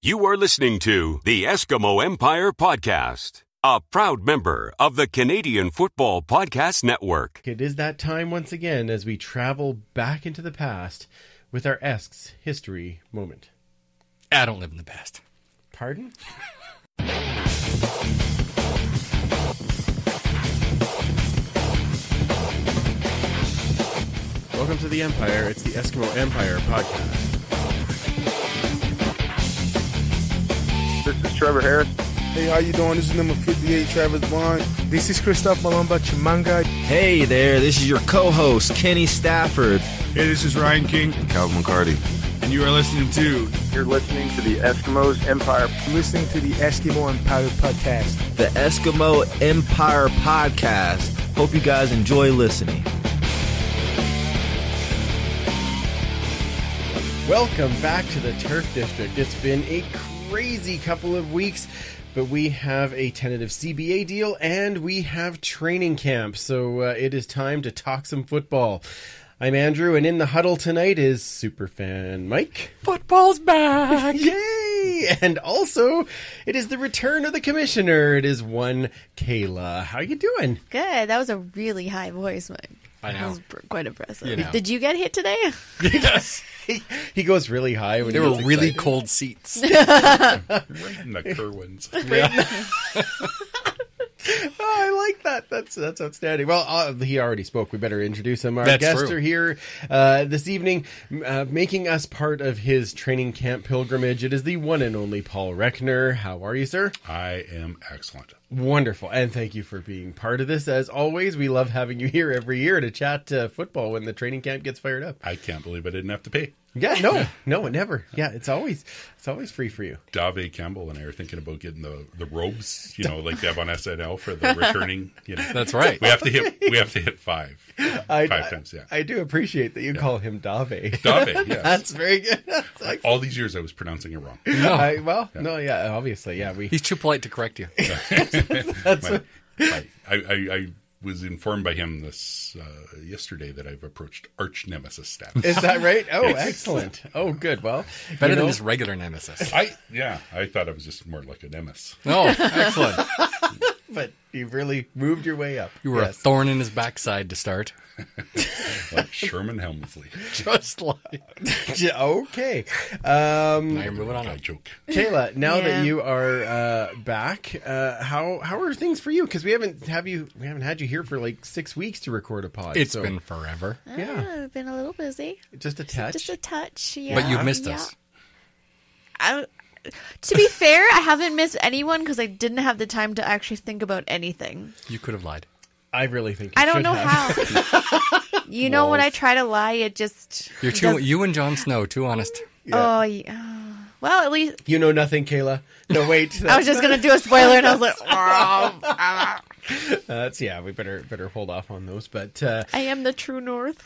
You are listening to the Eskimo Empire Podcast, a proud member of the Canadian Football Podcast Network. It is that time once again as we travel back into the past with our Esks History Moment. I don't live in the past. Pardon? Welcome to the Empire. It's the Eskimo Empire Podcast. This is Trevor Harris. Hey, how you doing? This is number 58, Travis Bond. This is Christoph Malumba Chimanga. Hey there, this is your co-host, Kenny Stafford. Hey, this is Ryan King. Calvin McCarty. And you are listening to... You're listening to the Eskimos Empire. You're listening to the Eskimo Empire Podcast. The Eskimo Empire Podcast. Hope you guys enjoy listening. Welcome back to the Turf District. It's been a crazy couple of weeks, but we have a tentative CBA deal and we have training camp, so it is time to talk some football. I'm Andrew, and in the huddle tonight is Superfan Mike. Football's back! Yay! And also, it is the return of the commissioner. It is one Kayla. How you doing? Good. That was a really high voice, Mike. I know. That was quite impressive. You know. Did you get hit today? Yes. He goes really high when There he were gets really excited. cold seats. Right in the Kerwins. Oh, I like that. That's outstanding. Well, he already spoke. We better introduce him. Our That's guests true. are here this evening, making us part of his training camp pilgrimage. It is the one and only Paul Rechner. How are you, sir? I am excellent. Wonderful. And thank you for being part of this. As always, we love having you here every year to chat football when the training camp gets fired up. I can't believe I didn't have to pay. Yeah, no, never. Yeah, it's always free for you. Dave Campbell and I are thinking about getting the robes, like they have on SNL for the returning. That's right. We have to hit five times. Yeah, I do appreciate that you call him Dave. Dave. Yes. That's very good. That's All these years I was pronouncing it wrong. No. Obviously, yeah. He's too polite to correct you. I was informed by him this yesterday that I've approached arch nemesis status. Is that right? Oh, Yes. excellent. Oh, good. Well, Better than his regular nemesis. I thought I was just more like a nemesis. Oh, excellent. but you've really moved your way up. You were a thorn in his backside to start. Like Sherman Helmsley. Just like... Okay. Now you're moving on. I joke. Kayla, now Yeah. that you are back, how are things for you? Because we haven't had you here for like 6 weeks to record a pod. It's been forever. Yeah. I've been a little busy. Just a touch. Just a touch, yeah. But you've missed us. To be fair, I haven't missed anyone because I didn't have the time to actually think about anything. You could have lied. I really think I don't know have. how. You know, when I try to lie, it just... You're too. You and Jon Snow, too honest. Oh, yeah. Well, at least... You know nothing, Kayla. No, wait. I was just going to do a spoiler, and I was like... We better hold off on those. But I am the true north.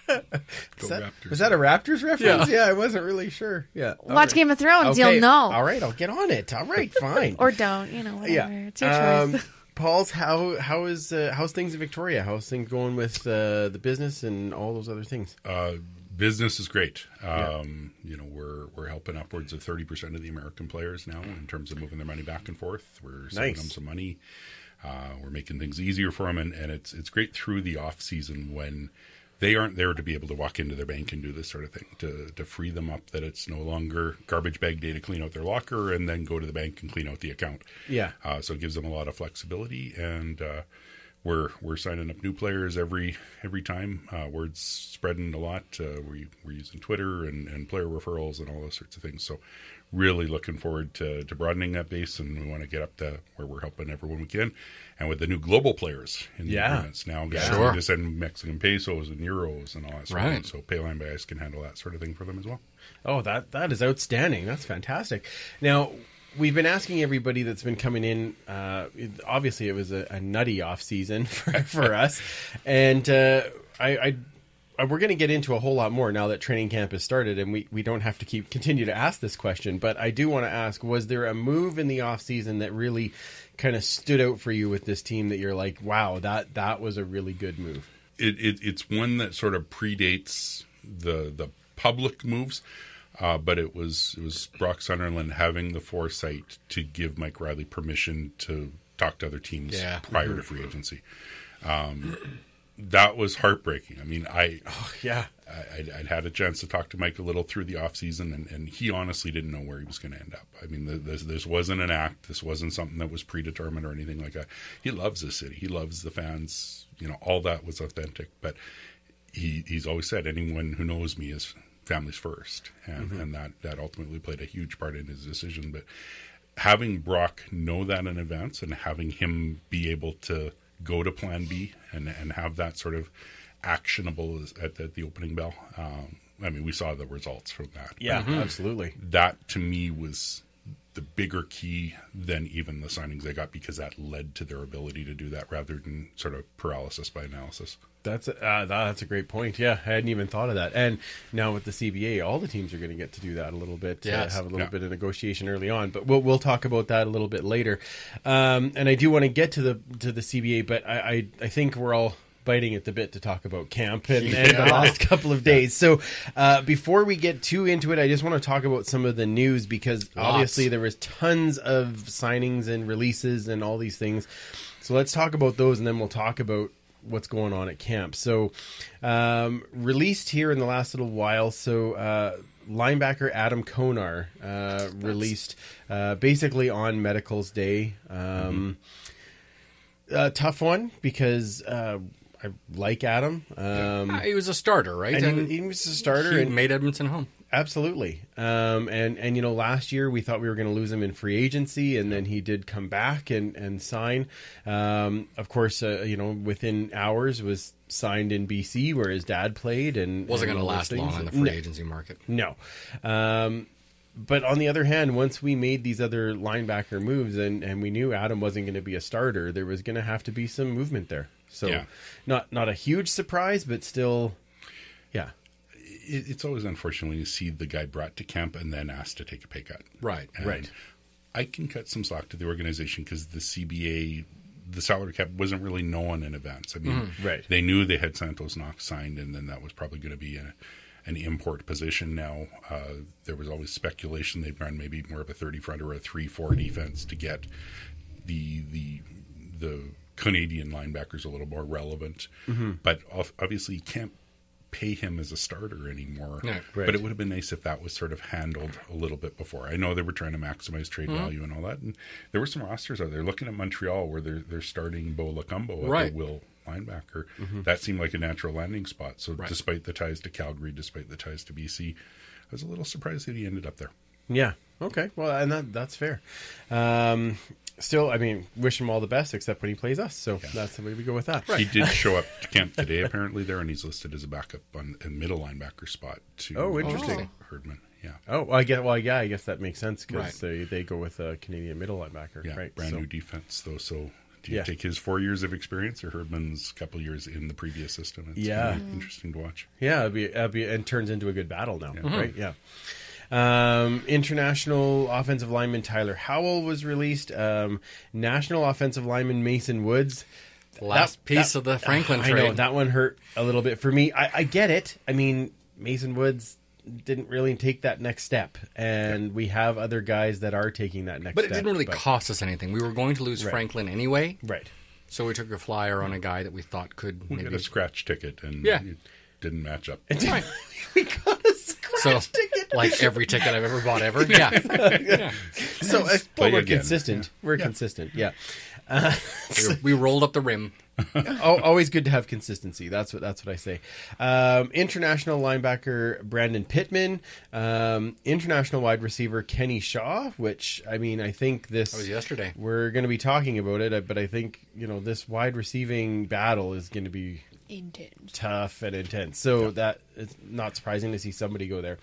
Was that a Raptors reference? Yeah, I wasn't really sure. Yeah. Watch Game of Thrones, Okay. you'll know. All right, I'll get on it. All right, fine. Or don't, whatever. Yeah. It's your choice. Paul's, how's things in Victoria? How's things going with the business and all those other things? Business is great. We're helping upwards of 30% of the American players now in terms of moving their money back and forth. We're saving them some money. We're making things easier for them, and it's great through the off season when they aren't there to be able to walk into their bank and do this sort of thing, to free them up, that it's no longer garbage bag day to clean out their locker and then go to the bank and clean out the account. Yeah. So it gives them a lot of flexibility, and we're signing up new players every time. Word's spreading a lot. We're using Twitter and player referrals and all those sorts of things. So really looking forward to broadening that base, and we want to get up to where we're helping everyone we can. And with the new global players in the agreements now, guys to send Mexican pesos and euros and all that sort of thing. So Payline by Ice can handle that sort of thing for them as well. Oh, that is outstanding. That's fantastic. Now, we've been asking everybody that's been coming in. Obviously, it was a nutty off season for us, and we're going to get into a whole lot more now that training camp has started, and we don't have to continue to ask this question. But I do want to ask: was there a move in the off season that really kind of stood out for you with this team that you're like, wow, that was a really good move? It's one that sort of predates the public moves. But it was Brock Sunderland having the foresight to give Mike Riley permission to talk to other teams prior to free agency. That was heartbreaking. I mean, I'd had a chance to talk to Mike a little through the offseason, and he honestly didn't know where he was going to end up. I mean, this wasn't an act. This wasn't something that was predetermined or anything like that. He loves the city. He loves the fans. All that was authentic. But he's always said, anyone who knows me is families first. And that ultimately played a huge part in his decision. But having Brock know that in advance and having him be able to go to plan B and have that sort of actionable at the opening bell. I mean, we saw the results from that. Yeah, absolutely. That to me was the bigger key than even the signings they got, because that led to their ability to do that rather than sort of paralysis by analysis. That's a great point. Yeah, I hadn't even thought of that. And now with the CBA, all the teams are going to get to do that a little bit. Have a little bit of negotiation early on. But we'll talk about that a little bit later. And I do want to get to the CBA, but I think we're all biting at the bit to talk about camp and the last couple of days. So before we get too into it, I just want to talk about some of the news, because obviously there was tons of signings and releases and all these things. So let's talk about those, and then we'll talk about what's going on at camp. So released here in the last little while. So linebacker Adam Konar released basically on Medicals Day. Tough one, because I like Adam. He was a starter, right? And he was a starter. He made Edmonton home. Absolutely. And last year we thought we were going to lose him in free agency, and then he did come back and sign. Of course, within hours was signed in BC where his dad played, and wasn't going to last long on the free agency market. No. But on the other hand, once we made these other linebacker moves and we knew Adam wasn't going to be a starter, there was going to have to be some movement there. So not a huge surprise, but still, yeah. It's always unfortunate when you see the guy brought to camp and then asked to take a pay cut. Right. And I can cut some slack to the organization, because the CBA, the salary cap wasn't really known in advance. I mean, they knew they had Santos Knox signed, and then that was probably going to be an import position. Now, there was always speculation they'd run maybe more of a 30 front or a 3-4 defense to get the Canadian linebackers a little more relevant. But obviously you can't pay him as a starter anymore. But it would have been nice if that was sort of handled a little bit before. I know they were trying to maximize trade value and all that, and there were some rosters out there. Looking at Montreal, where they're starting Bo Lacumbo at the will linebacker, that seemed like a natural landing spot. So despite the ties to Calgary, despite the ties to BC, I was a little surprised that he ended up there. Yeah. Okay. Well, and that's fair. Still, I mean, wish him all the best, except when he plays us. So that's the way we go with that. He did show up to camp today, apparently, there, and he's listed as a backup on a middle linebacker spot to interesting. Herdman. Yeah. Oh, I guess that makes sense, because they go with a Canadian middle linebacker. Yeah, right. Brand new defense, though. So do you take his 4 years of experience or Herdman's couple years in the previous system? It's kind of interesting to watch. Yeah, it'll be, and turns into a good battle now, right? Yeah. International offensive lineman Tyler Howell was released. National offensive lineman Mason Woods. Last piece of the Franklin trade. I know, that one hurt a little bit for me. I get it. I mean, Mason Woods didn't really take that next step, and we have other guys that are taking that next step. But it didn't really cost us anything. We were going to lose Franklin anyway. Right. So we took a flyer on a guy that we thought could maybe... We got a scratch ticket, and it didn't match up. Right. We got a scratch ticket. Like every ticket I've ever bought ever. Yeah. So we're consistent. We're consistent. Yeah. We rolled up the rim. Always good to have consistency. That's what I say. International linebacker Brandon Pittman, international wide receiver Kenny Shaw. Which, I mean, I think this was yesterday. We're going to be talking about it, but I think this wide receiving battle is going to be intense, tough and intense. So that it's not surprising to see somebody go there.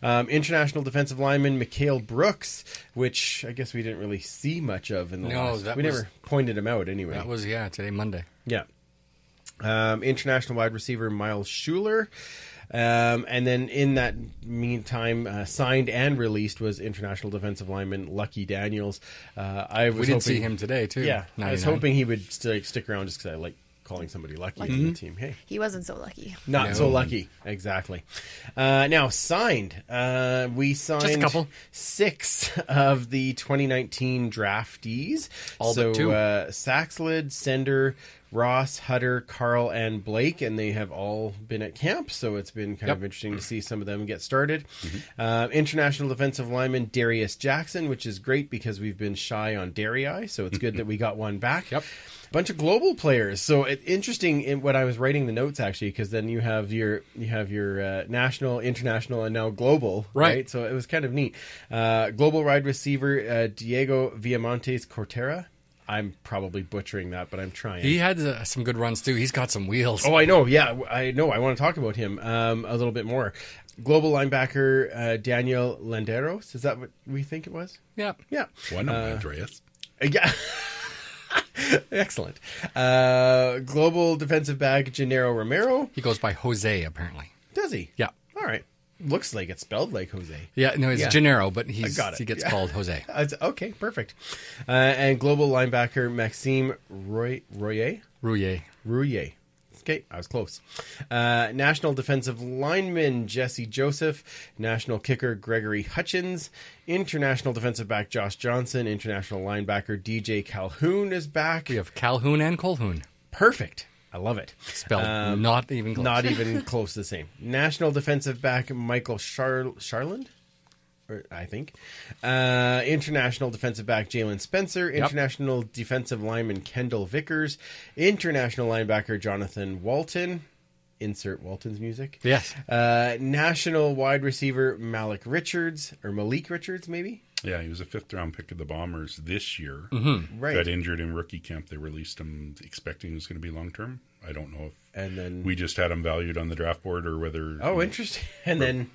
International defensive lineman Mikael Brooks, which I guess we didn't really see much of in the last. We never pointed him out anyway. That was today, Monday. Yeah. International wide receiver Miles Schuler. And then in that meantime, signed and released was international defensive lineman Lucky Daniels. We did see him today too. Yeah, 99. I was hoping he would stick around just because I like calling somebody lucky on the team. Hey, He wasn't so lucky. not so lucky. Exactly. Now, signed. We signed Just a couple. 6 of the 2019 draftees. All but 2. Saxlid, Sender, Ross, Hutter, Carl, and Blake, and they have all been at camp, so it's been kind of interesting to see some of them get started. International defensive lineman Darius Jackson, which is great because we've been shy on Darii, so it's good that we got one back. Bunch of global players. So interesting in what I was writing the notes actually, because then you have your national, international, and now global, right? So it was kind of neat. Global wide receiver Diego Viamontes Cortera. I'm probably butchering that, but I'm trying. He had some good runs too. He's got some wheels. Oh, I know. Yeah, I know. I want to talk about him a little bit more. Global linebacker Daniel Landeros. Is that what we think it was? Yeah. Yeah. One of Andreas. Yeah. Excellent. Global defensive back Gennaro Romero. He goes by Jose, apparently. Does he? Yeah. All right. Looks like it's spelled like Jose. Yeah, no, it's Gennaro, but he gets called Jose. Okay, perfect. And global linebacker Maxime Rouillet. Okay, I was close. National defensive lineman Jesse Joseph. National kicker Gregory Hutchins. International defensive back Josh Johnson. International linebacker DJ Calhoun is back. We have Calhoun and Colhoun. Perfect. I love it. Spelled not even close. Not even close to the same. National defensive back Michael Charland, I think. International defensive back Jalen Spencer. International defensive lineman Kendall Vickers. International linebacker Jonathan Walton. Insert Walton's music. Yes. National wide receiver Malik Richards, maybe? Yeah, he was a 5th-round pick of the Bombers this year. Right. Got injured in rookie camp. They released him expecting he was going to be long-term. I don't know if and then we just had him valued on the draft board or whether... Oh, interesting. And then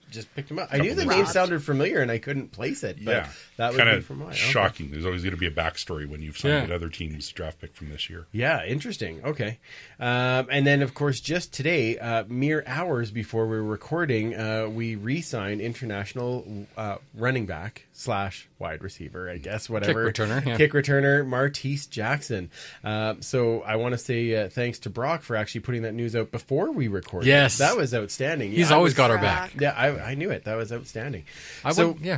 just picked him up. I knew the name sounded familiar and I couldn't place it. But that would be from mine. Shocking. There's always going to be a backstory when you've signed another team's draft pick from this year. Yeah, interesting. Okay. And then, of course, just today, mere hours before we were recording, we re-signed international running back / wide receiver, I guess, whatever. Kick returner. Yeah. Kick returner, Martise Jackson. So I want to say thanks to Brock for actually putting that news out before we recorded. Yes. That was outstanding. He's always got our back. Yeah, I knew it. That was outstanding.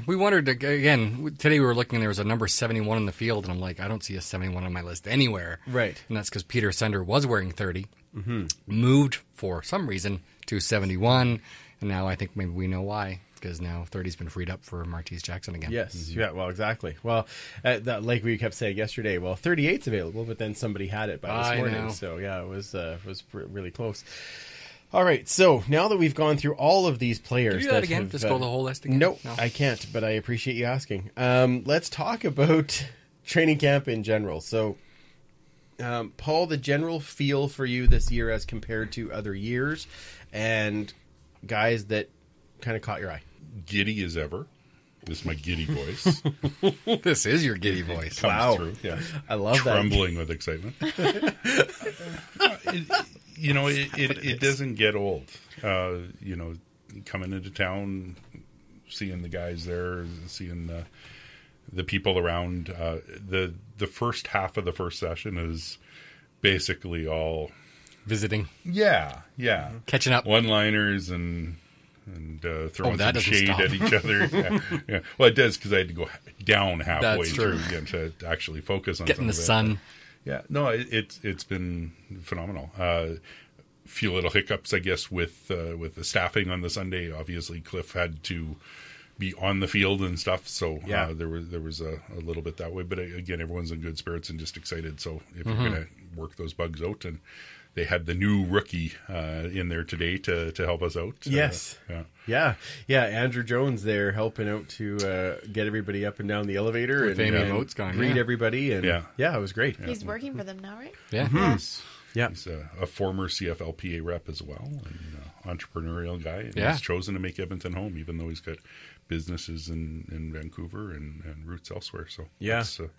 We wondered, again, today we were looking, there was a number 71 in the field, and I'm like, I don't see a 71 on my list anywhere. Right. And that's because Peter Sender was wearing 30, moved for some reason to 71, and now I think maybe we know why. Because now 30's been freed up for Martise Jackson again. Yes, yeah, well, exactly. Well, like we kept saying yesterday, 38's available, but then somebody had it by this morning. Know. So, yeah, it was really close. All right, so now that we've gone through all of these players... Can you do that again? Just go the whole list again? No, I can't, but I appreciate you asking. Let's talk about training camp in general. So, Paul, the general feel for you this year as compared to other years and guys that kind of caught your eye. Giddy as ever. This is my giddy voice. This is your giddy voice. Comes through. Yeah. I love Trembling with excitement. It doesn't get old. Coming into town, seeing the guys there, seeing the people around. The first half of the first session is basically all visiting. Yeah. Catching up. One-liners and throwing some shade stop. at each other. Yeah. Well, it does because I had to go down halfway through to actually focus on getting the sun. sun. Yeah, no, it's been phenomenal. Few little hiccups, I guess, with the staffing on the Sunday. Obviously, Cliff had to be on the field and stuff, so there was a little bit that way. But again, everyone's in good spirits and just excited. So if you're going to work those bugs out, and they had the new rookie in there today to help us out. Yes. Yeah. Andrew Jones there helping out to get everybody up and down the elevator with and greet everybody. And it was great. He's working for them now, right? Yeah. He's a former CFLPA rep as well, and entrepreneurial guy. And he's chosen to make Edmonton home, even though he's got businesses in Vancouver and roots elsewhere. So it's a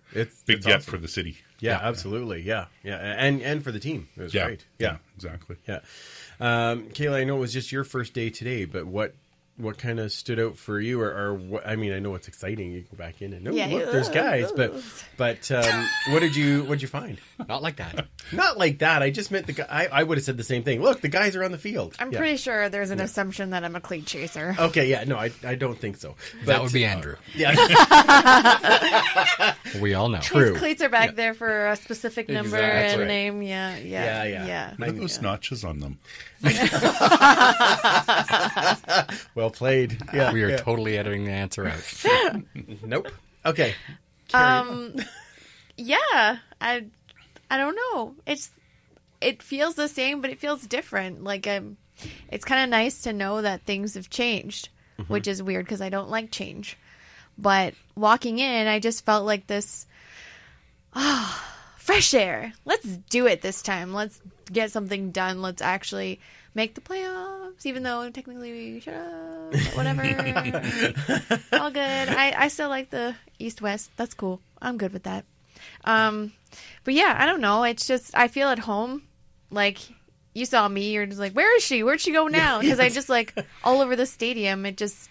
big get for the city. Yeah, absolutely. Yeah. And for the team. It was great. Yeah, exactly. Yeah. Kayla, I know it was just your first day today, but what what kind of stood out for you, or what? I mean, I know it's exciting. You go back in and look, Yeah. there's guys, but what did you find? Not like that. Not like that. I just meant the guy. I would have said the same thing. Look, the guys are on the field. I'm pretty sure there's an assumption that I'm a cleat chaser. Okay, yeah, no, I don't think so. But, That would be Andrew. Yeah, We all know. True. These cleats are back there for a specific number That's and right. name. Yeah. What are those notches on them? well played. Yeah, We are yeah. totally editing the answer out. Nope. Okay. Yeah. I don't know. It feels the same, but it feels different. Like it's kind of nice to know that things have changed, which is weird because I don't like change. But walking in, I just felt like this, fresh air. Let's do it this time. Let's get something done. Let's actually make the playoffs, even though technically we should have. But whatever. All good. I still like the East-West. That's cool. I'm good with that. But yeah, I don't know. It's just, I feel at home. Like, you saw me. You're just like, where is she? Where'd she go now? Because I just, like, all over the stadium. It just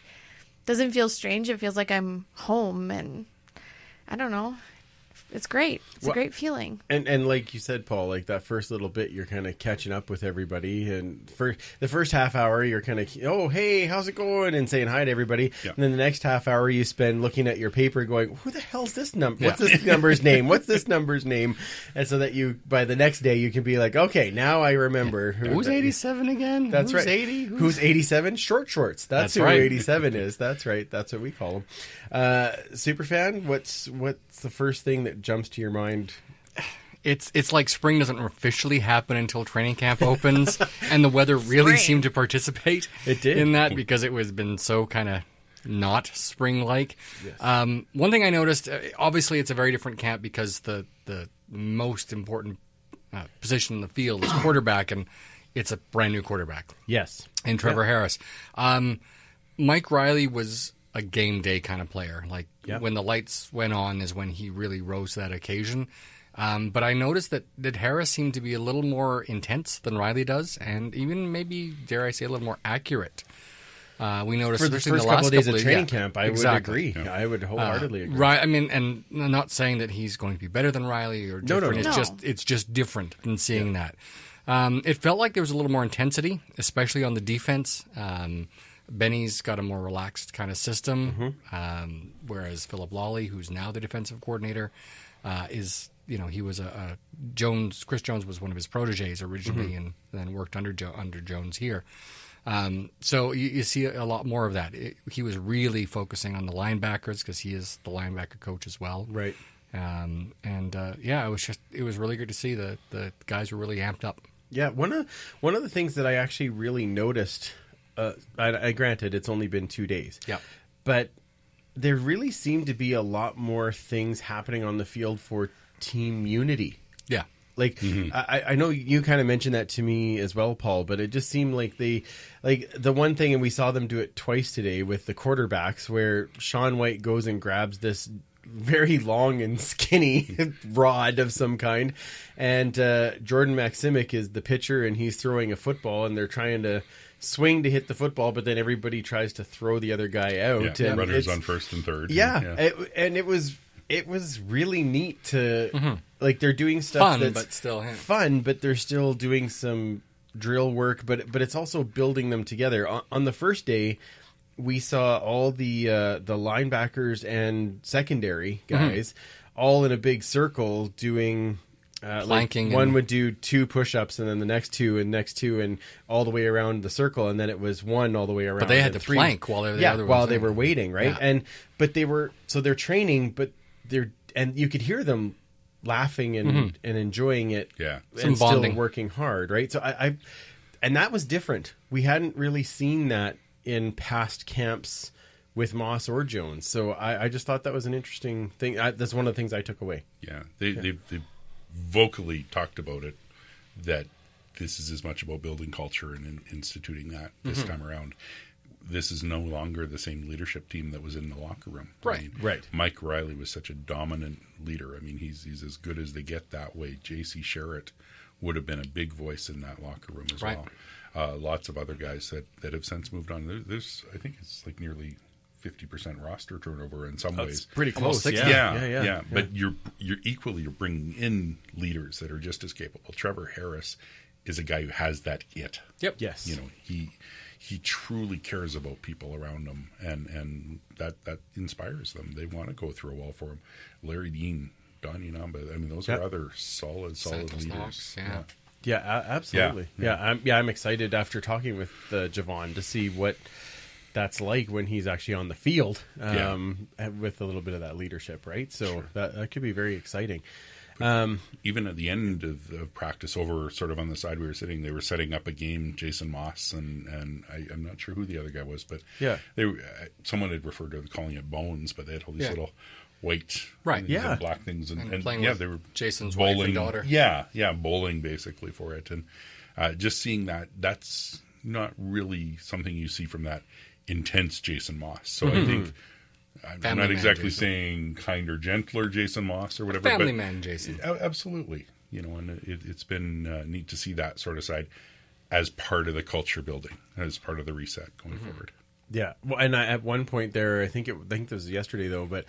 doesn't feel strange. It feels like I'm home, and I don't know. It's great. It's a great feeling. And like you said, Paul, like that first little bit, you're kind of catching up with everybody. And for the first half hour, you're kind of, oh, hey, how's it going? And saying hi to everybody. Yeah. And then the next half hour, you spend looking at your paper going, who the hell's this number? What's this number's name? What's this number's name? And so that you, by the next day, you can be like, okay, now I remember. Who's 87 again? That's Who's right. 80? Who's 87? Short shorts. That's who right. 87 is. That's right. That's what we call them. Superfan, what's the first thing that jumps to your mind? It's like spring doesn't officially happen until training camp opens, and the weather really seemed to participate It did. in that because it was been so kind of not spring-like. Yes. One thing I noticed, obviously it's a very different camp because the most important position in the field is quarterback, and it's a brand new quarterback. Yes. And Trevor Harris. Mike Riley was a game day kind of player. Like when the lights went on is when he really rose to that occasion. But I noticed that Harris seemed to be a little more intense than Riley does, and even maybe, dare I say, a little more accurate. We noticed For the especially first in the couple last of days couple of of training camp, I exactly. would agree. Yeah. I would wholeheartedly agree. Right. I mean, and I'm not saying that he's going to be better than Riley or different. No. It's just different than seeing that. It felt like there was a little more intensity, especially on the defense. Benny's got a more relaxed kind of system, whereas Philip Lawley, who's now the defensive coordinator, is, he was Chris Jones was one of his proteges originally, and then worked under Jones here. So you see a lot more of that. He was really focusing on the linebackers because he is the linebacker coach as well. Right. It was really good to see the guys were really amped up. Yeah, one of the things that I actually really noticed, I granted it's only been 2 days. Yeah. But there really seemed to be a lot more things happening on the field for team unity. Yeah. Like, I know you kind of mentioned that to me as well, Paul, but it just seemed like the one thing, and we saw them do it twice today with the quarterbacks, where Sean White goes and grabs this very long and skinny rod of some kind, and Jordan Maximic is the pitcher, and he's throwing a football, and they're trying to swing to hit the football, but then everybody tries to throw the other guy out. Yeah, and runners on first and third. And it was really neat to like, they're doing stuff Fun, that's but still fun, but they're still doing some drill work, but it's also building them together. On the first day, we saw all the linebackers and secondary guys all in a big circle doing planking. One would do 2 push-ups, and then the next 2 and all the way around the circle, and then it was 1 all the way around. But they had to 3. plank while they were they were waiting, right? Yeah. But they're training, but you could hear them laughing and enjoying it, Some and bonding. still working hard, right? So and that was different. We hadn't really seen that in past camps with Moss or Jones. So I just thought that was an interesting thing. That's one of the things I took away. Yeah, they vocally talked about it, that this is as much about building culture and instituting that this time around. This is no longer the same leadership team that was in the locker room. Right. Right. Mike Riley was such a dominant leader. I mean, he's as good as they get that way. J.C. Sherritt would have been a big voice in that locker room as well. lots of other guys that have since moved on. There's I think it's like nearly 50% roster turnover in some ways. Pretty close. Yeah. But you're bringing in leaders that are just as capable. Trevor Harris is a guy who has that it. Yep. Yes. You know, he truly cares about people around him, and that inspires them. They want to go through a wall for him. Larry Dean, Donnie Namba. I mean, those are other solid Santos leaders. Knox, Yeah, absolutely. I'm excited after talking with Javon to see what that's like when he's actually on the field with a little bit of that leadership, right? So that could be very exciting. Even at the end of practice, over sort of on the side we were sitting, they were setting up a game. Jason Moss and I'm not sure who the other guy was, but someone had referred to calling it bones, but they had all these little white and black things and playing they were Jason's bowling, wife and daughter. Bowling basically for it, and just seeing that's not really something you see from that intense Jason Moss. So I think. I'm not exactly saying kinder, gentler Jason Moss or whatever. Family man Jason. Absolutely. You know, and it's been neat to see that sort of side as part of the culture building, as part of the reset going forward. Yeah. Well, and at one point there, I think this was yesterday though, but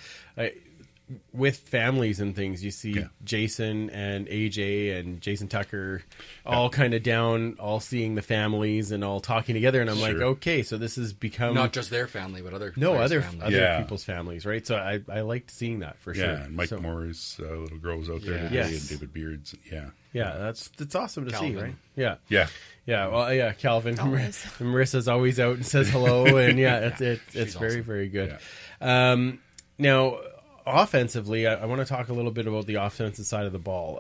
with families and things, you see Jason and AJ and Jason Tucker all kind of down, all seeing the families and all talking together. And I'm like, okay, so this has become not just their family, but other people's families, right? So I liked seeing that for sure. Yeah, and Mike Moore's little girl was out there today, and David Beards. Yeah, that's awesome to see, right? Yeah. Well, Calvin, Marissa's always out and says hello, and it's very awesome. Very good. Yeah. Now, offensively, I want to talk a little bit about the offensive side of the ball.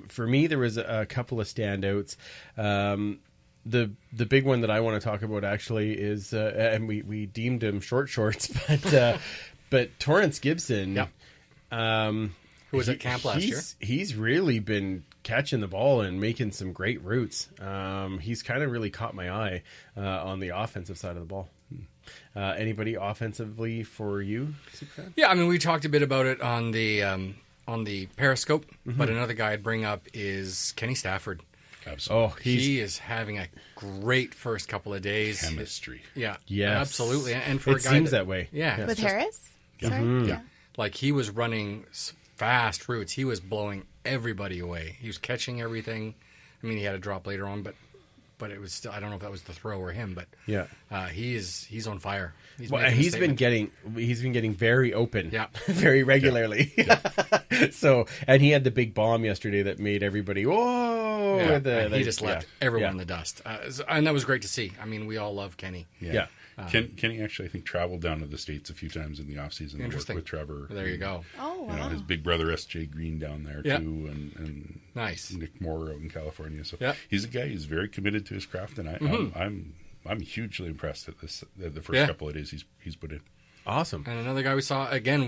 For me, there was a couple of standouts. The big one that I want to talk about actually is, and we deemed him short shorts, but Torrance Gibson, who was at camp last year, he's really been catching the ball and making some great routes. He's kind of really caught my eye on the offensive side of the ball. Anybody offensively for you, Superfan? Yeah, I mean, we talked a bit about it on the Periscope, but another guy I'd bring up is Kenny Stafford. Absolutely. Oh, he is having a great first couple of days. Chemistry. Yeah. Yes. Absolutely. And for it a guy seems that way. Yeah. With Harris? Sorry? Yeah. Like, he was running fast routes. He was blowing everybody away. He was catching everything. I mean, he had a drop later on, but it was still, I don't know if that was the throw or him, but he's on fire. He's been getting very open, very regularly. Yeah. So, and he had the big bomb yesterday that made everybody whoa. Yeah. He just left everyone in the dust, and that was great to see. I mean, we all love Kenny. Yeah. Kenny actually, I think, traveled down to the States a few times in the offseason and worked with Trevor. There you go. Oh, wow. You know, his big brother S.J. Green down there, too, and nice. Nick Moore out in California. So he's a guy who's very committed to his craft, and I'm hugely impressed at the first couple of days he's put in. Awesome. And another guy we saw, again,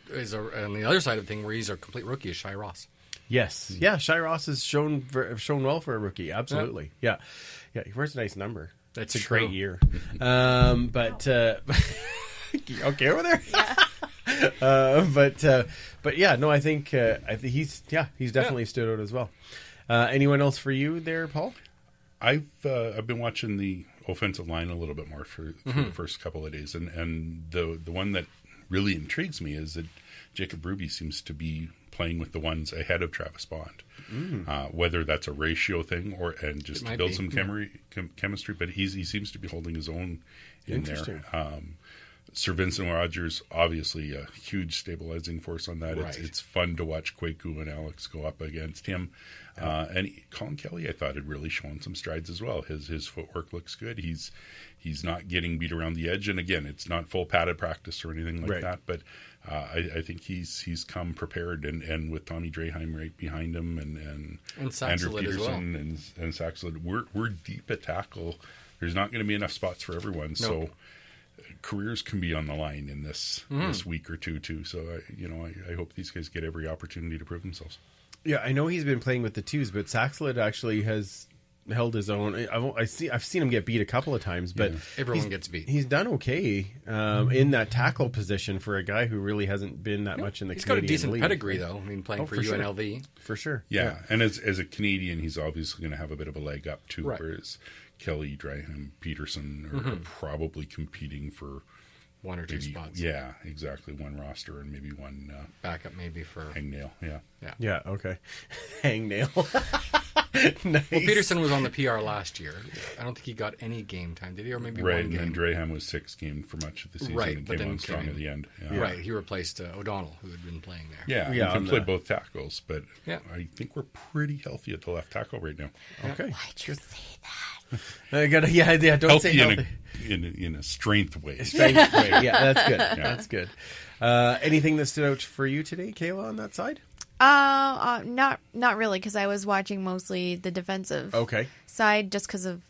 is on the other side of the thing where he's a complete rookie, is Shai Ross. Yes. Yeah, Shai Ross has shown well for a rookie. Absolutely. Yeah. He wears a nice number. It's a great year. But okay over there? Yeah. But yeah, no, I think he's definitely stood out as well. Anyone else for you there, Paul? I've been watching the offensive line a little bit more for the first couple of days, and the one that really intrigues me is that Jacob Ruby seems to be playing with the ones ahead of Travis Bond. Whether that's a ratio thing and just to build some chemistry, but he seems to be holding his own in there. Sir Vincent Rogers, obviously a huge stabilizing force on that. Right. It's fun to watch Kwaku and Alex go up against him. And Colin Kelly, I thought, had really shown some strides as well. His footwork looks good. He's not getting beat around the edge. And again, it's not full padded practice or anything like that. But I think he's come prepared, and with Tommy Draheim right behind him, and Andrew Peterson and Saxelid, we're deep at tackle. There's not going to be enough spots for everyone. Nope. So careers can be on the line in this week or two too. So I hope these guys get every opportunity to prove themselves. Yeah, I know he's been playing with the twos, but Saxelid actually has held his own. I've seen him get beat a couple of times, but everyone gets beat. He's done okay in that tackle position for a guy who really hasn't been that much in the Canadian league. He's got a decent pedigree, though. I mean, playing for UNLV. For sure. Yeah, and as a Canadian, he's obviously going to have a bit of a leg up, too, whereas Kelly, Draham, Peterson are probably competing for one or two maybe, spots. Yeah, exactly. One roster and maybe one backup, maybe for hangnail. Yeah. Okay. Hangnail. Nice. Well, Peterson was on the PR last year. I don't think he got any game time, did he? Or maybe one game. And Draham was 6 game for much of the season. Right, and but came then on strong at the end. Right, he replaced O'Donnell, who had been playing there. Yeah, he can play both tackles, but I think we're pretty healthy at the left tackle right now. Okay. Why'd you say that? I gotta, don't healthy say healthy. in a strength way. Strength way. Yeah, that's good. That's good. Anything that stood out for you today, Kayla, on that side? Not really, because I was watching mostly the defensive side, just because of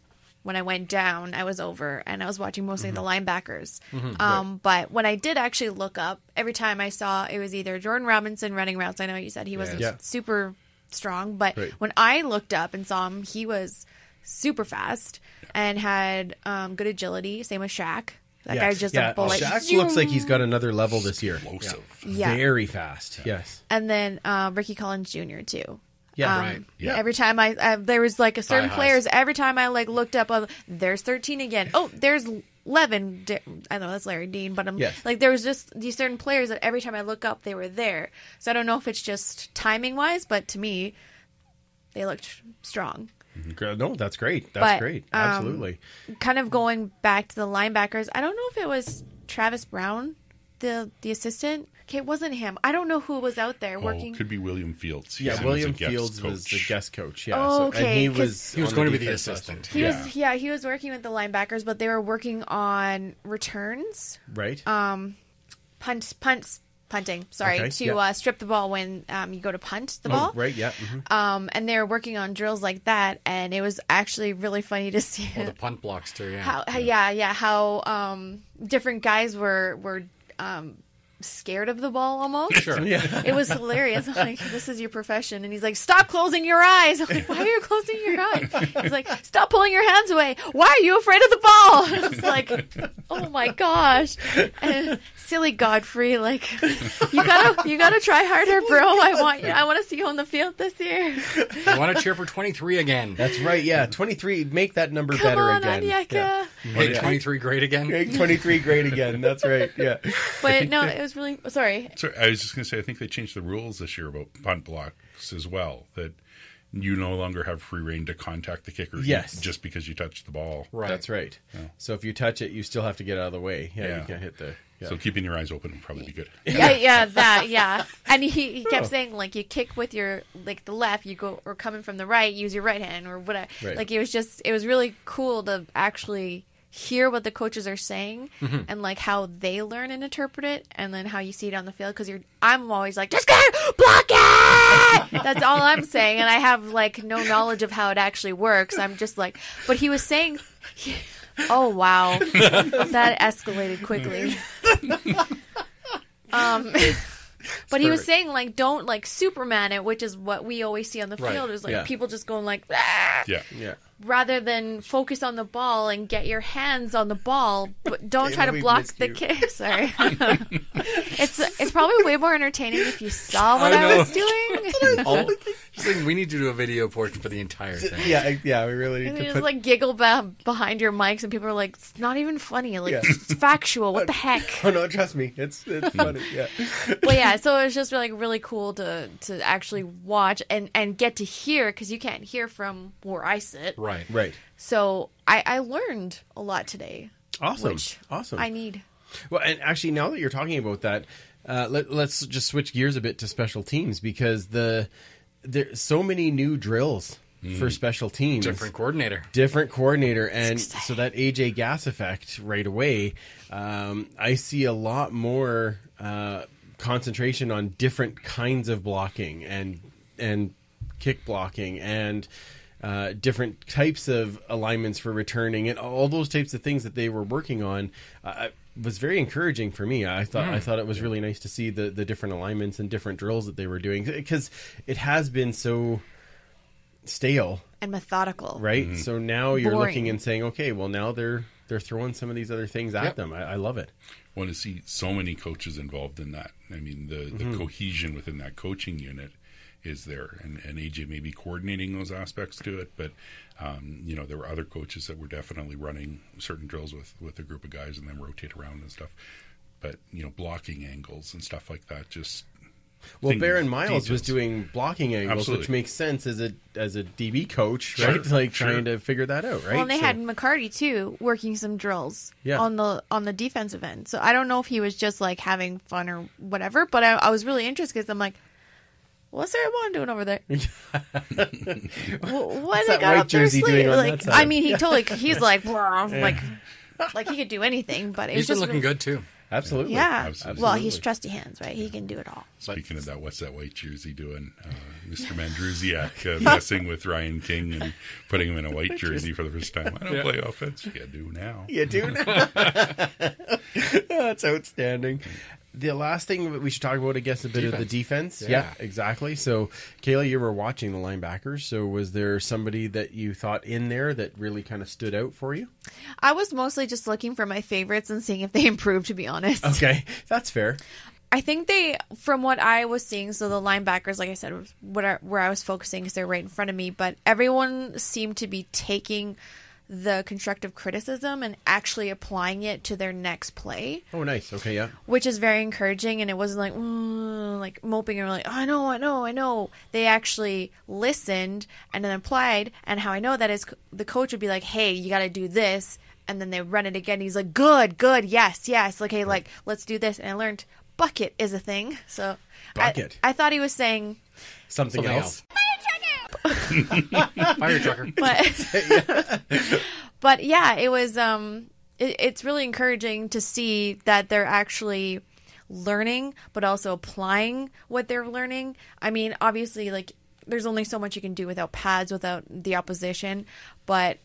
when I went down, I was over, and I was watching mostly the linebackers. But when I did actually look up, every time I saw it was either Jordan Robinson running routes. I know you said he wasn't super strong, but when I looked up and saw him, he was super fast and had good agility. Same with Shaq. That guy's just a bullet. Shaq looks like he's got another level this year. Explosive. Yeah. Very fast. Yes. And then Ricky Collins Jr. too. Yeah. Right. Yeah. Every time there was like a certain players. Every time I like looked up, there's 13 again. Oh, there's 11. I know that's Larry Dean, but like there was just these certain players that every time I look up, they were there. So I don't know if it's just timing wise, but to me, they looked strong. No, that's great. That's great. Absolutely. Kind of going back to the linebackers, I don't know if it was Travis Brown, the assistant. Okay, it wasn't him. I don't know who was out there working. Could be William Fields. Yeah, William Fields was the guest coach. Yeah. Oh, okay. And he was going to be the assistant. He was working with the linebackers, but they were working on returns. Right. Punting, sorry, strip the ball when you go to punt the ball. Right, yeah. And they were working on drills like that, and it was actually really funny to see the punt blocks too, how different guys were scared of the ball almost. Sure. Yeah. It was hilarious. I'm like, this is your profession. And he's like, stop closing your eyes. I'm like, why are you closing your eyes? He's like, stop pulling your hands away. Why are you afraid of the ball? It's like, oh my gosh. And silly Godfrey, like, you gotta try harder, bro. I want to see you on the field this year. I want to cheer for 23 again. That's right, yeah. 23, make that number Come better on, again. Anyaka. Yeah. Make 23 great again. Make 23 great again. That's right, yeah. But no, it was really, sorry. I was just going to say, I think they changed the rules this year about punt blocks as well, that you no longer have free reign to contact the kicker just because you touched the ball. Right. That's right. Yeah. So if you touch it, you still have to get out of the way. Yeah. You can't hit the... Yeah. So keeping your eyes open would probably be good. Yeah. And he kept saying, like, you kick with your, like, the left, you go, or coming from the right, use your right hand, or whatever. Right. Like, it was really cool to actually hear what the coaches are saying and, like, how they learn and interpret it, and then how you see it on the field, because I'm always like, just get block it! That's all I'm saying, and I have, like, no knowledge of how it actually works. I'm just like, but he was saying... Oh wow, that escalated quickly. But he was saying, like, don't, like, Superman it, which is what we always see on the field. Is like people just going like, ah! Rather than focus on the ball and get your hands on the ball, but don't try to block the kick. Sorry, it's probably way more entertaining if you saw what I was doing. He's like, we need to do a video portion for the entire thing. Yeah, we really need and to you just like giggle behind your mics, and people are like, it's not even funny. Like, it's factual. What the heck? Oh no, trust me, it's funny. Yeah. But yeah, so it was just really cool to actually watch and get to hear, because you can't hear from where I sit. Right. So I learned a lot today. Awesome. Which awesome. I need. Well, and actually, now that you're talking about that, let's just switch gears a bit to special teams, because there's so many new drills for special teams. Different coordinator. And so that AJ Gas effect right away, I see a lot more concentration on different kinds of blocking and kick blocking and different types of alignments for returning and all those types of things that they were working on. Was very encouraging for me. I thought it was really nice to see the different alignments and different drills that they were doing, because it has been so stale And methodical. right? So now you're Boring. looking and saying, okay, well now they're throwing some of these other things at them. I love it. Want to see so many coaches involved in that. I mean, the cohesion within that coaching unit is there, and AJ may be coordinating those aspects to it, but there were other coaches that were definitely running certain drills with a group of guys and then rotate around and stuff. But blocking angles and stuff like that, just Baron Miles was doing blocking angles, Absolutely. which makes sense as a DB coach, right? Like trying to figure that out, right? Well, and they had McCarty too working some drills Yeah. on the defensive end. So I don't know if he was just like having fun or whatever, but I was really interested because I'm like, what's everyone doing over there? What that they got white up their jersey doing sleeve? on Like, that side? I mean, he's like, like he could do anything, but it He's was been just looking good too. Absolutely. Yeah. Absolutely. Well, he's trusty hands, right? He can do it all. Speaking of that, what's that white jersey doing? Mr. Mandrusiak messing with Ryan King and putting him in a white jersey for the first time. I don't play offense. You do now. You do now. That's outstanding. The last thing that we should talk about, I guess, a bit of the defense. Yeah, exactly. So, Kayla, you were watching the linebackers. So was there somebody that you thought in there that really kind of stood out for you? I was mostly just looking for my favorites and seeing if they improved, to be honest. Okay, that's fair. I think from what I was seeing, so the linebackers, like I said, was where I was focusing because they're right in front of me, but everyone seemed to be taking the constructive criticism and actually applying it to their next play. Oh, nice. Okay, yeah. Which is very encouraging, and it wasn't like moping or like, oh, I know. They actually listened and then applied, and how I know that is the coach would be like, hey, you got to do this, and then they run it again. He's like, good, yes. Like, hey, like, let's do this. And I learned bucket is a thing. So Bucket. I thought he was saying Something else. Fire trucker. But yeah, it was it's really encouraging to see that they're actually learning but also applying what they're learning. I mean, obviously, like, there's only so much you can do without pads, without the opposition, but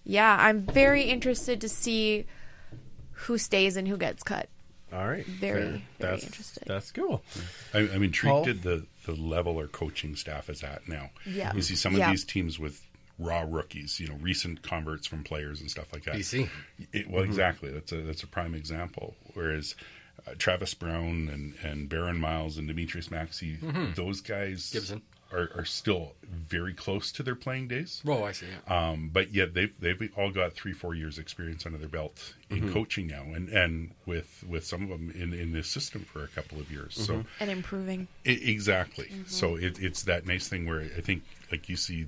yeah, I'm very interested to see who stays and who gets cut. All right. Very interested. That's cool. I'm intrigued Paul? at the level our coaching staff is at now. Yeah. You see some of these teams with raw rookies, recent converts from players and stuff like that. BC. Exactly. That's a prime example. Whereas Travis Brown and Baron Miles and Demetrius Maxey, those guys Gibson. are still very close to their playing days. Oh, I see. Yeah. But yet they've all got 3-4 years experience under their belt in coaching now, and with some of them in this system for a couple of years. So And improving. Exactly. So it's that nice thing where I think, like, you see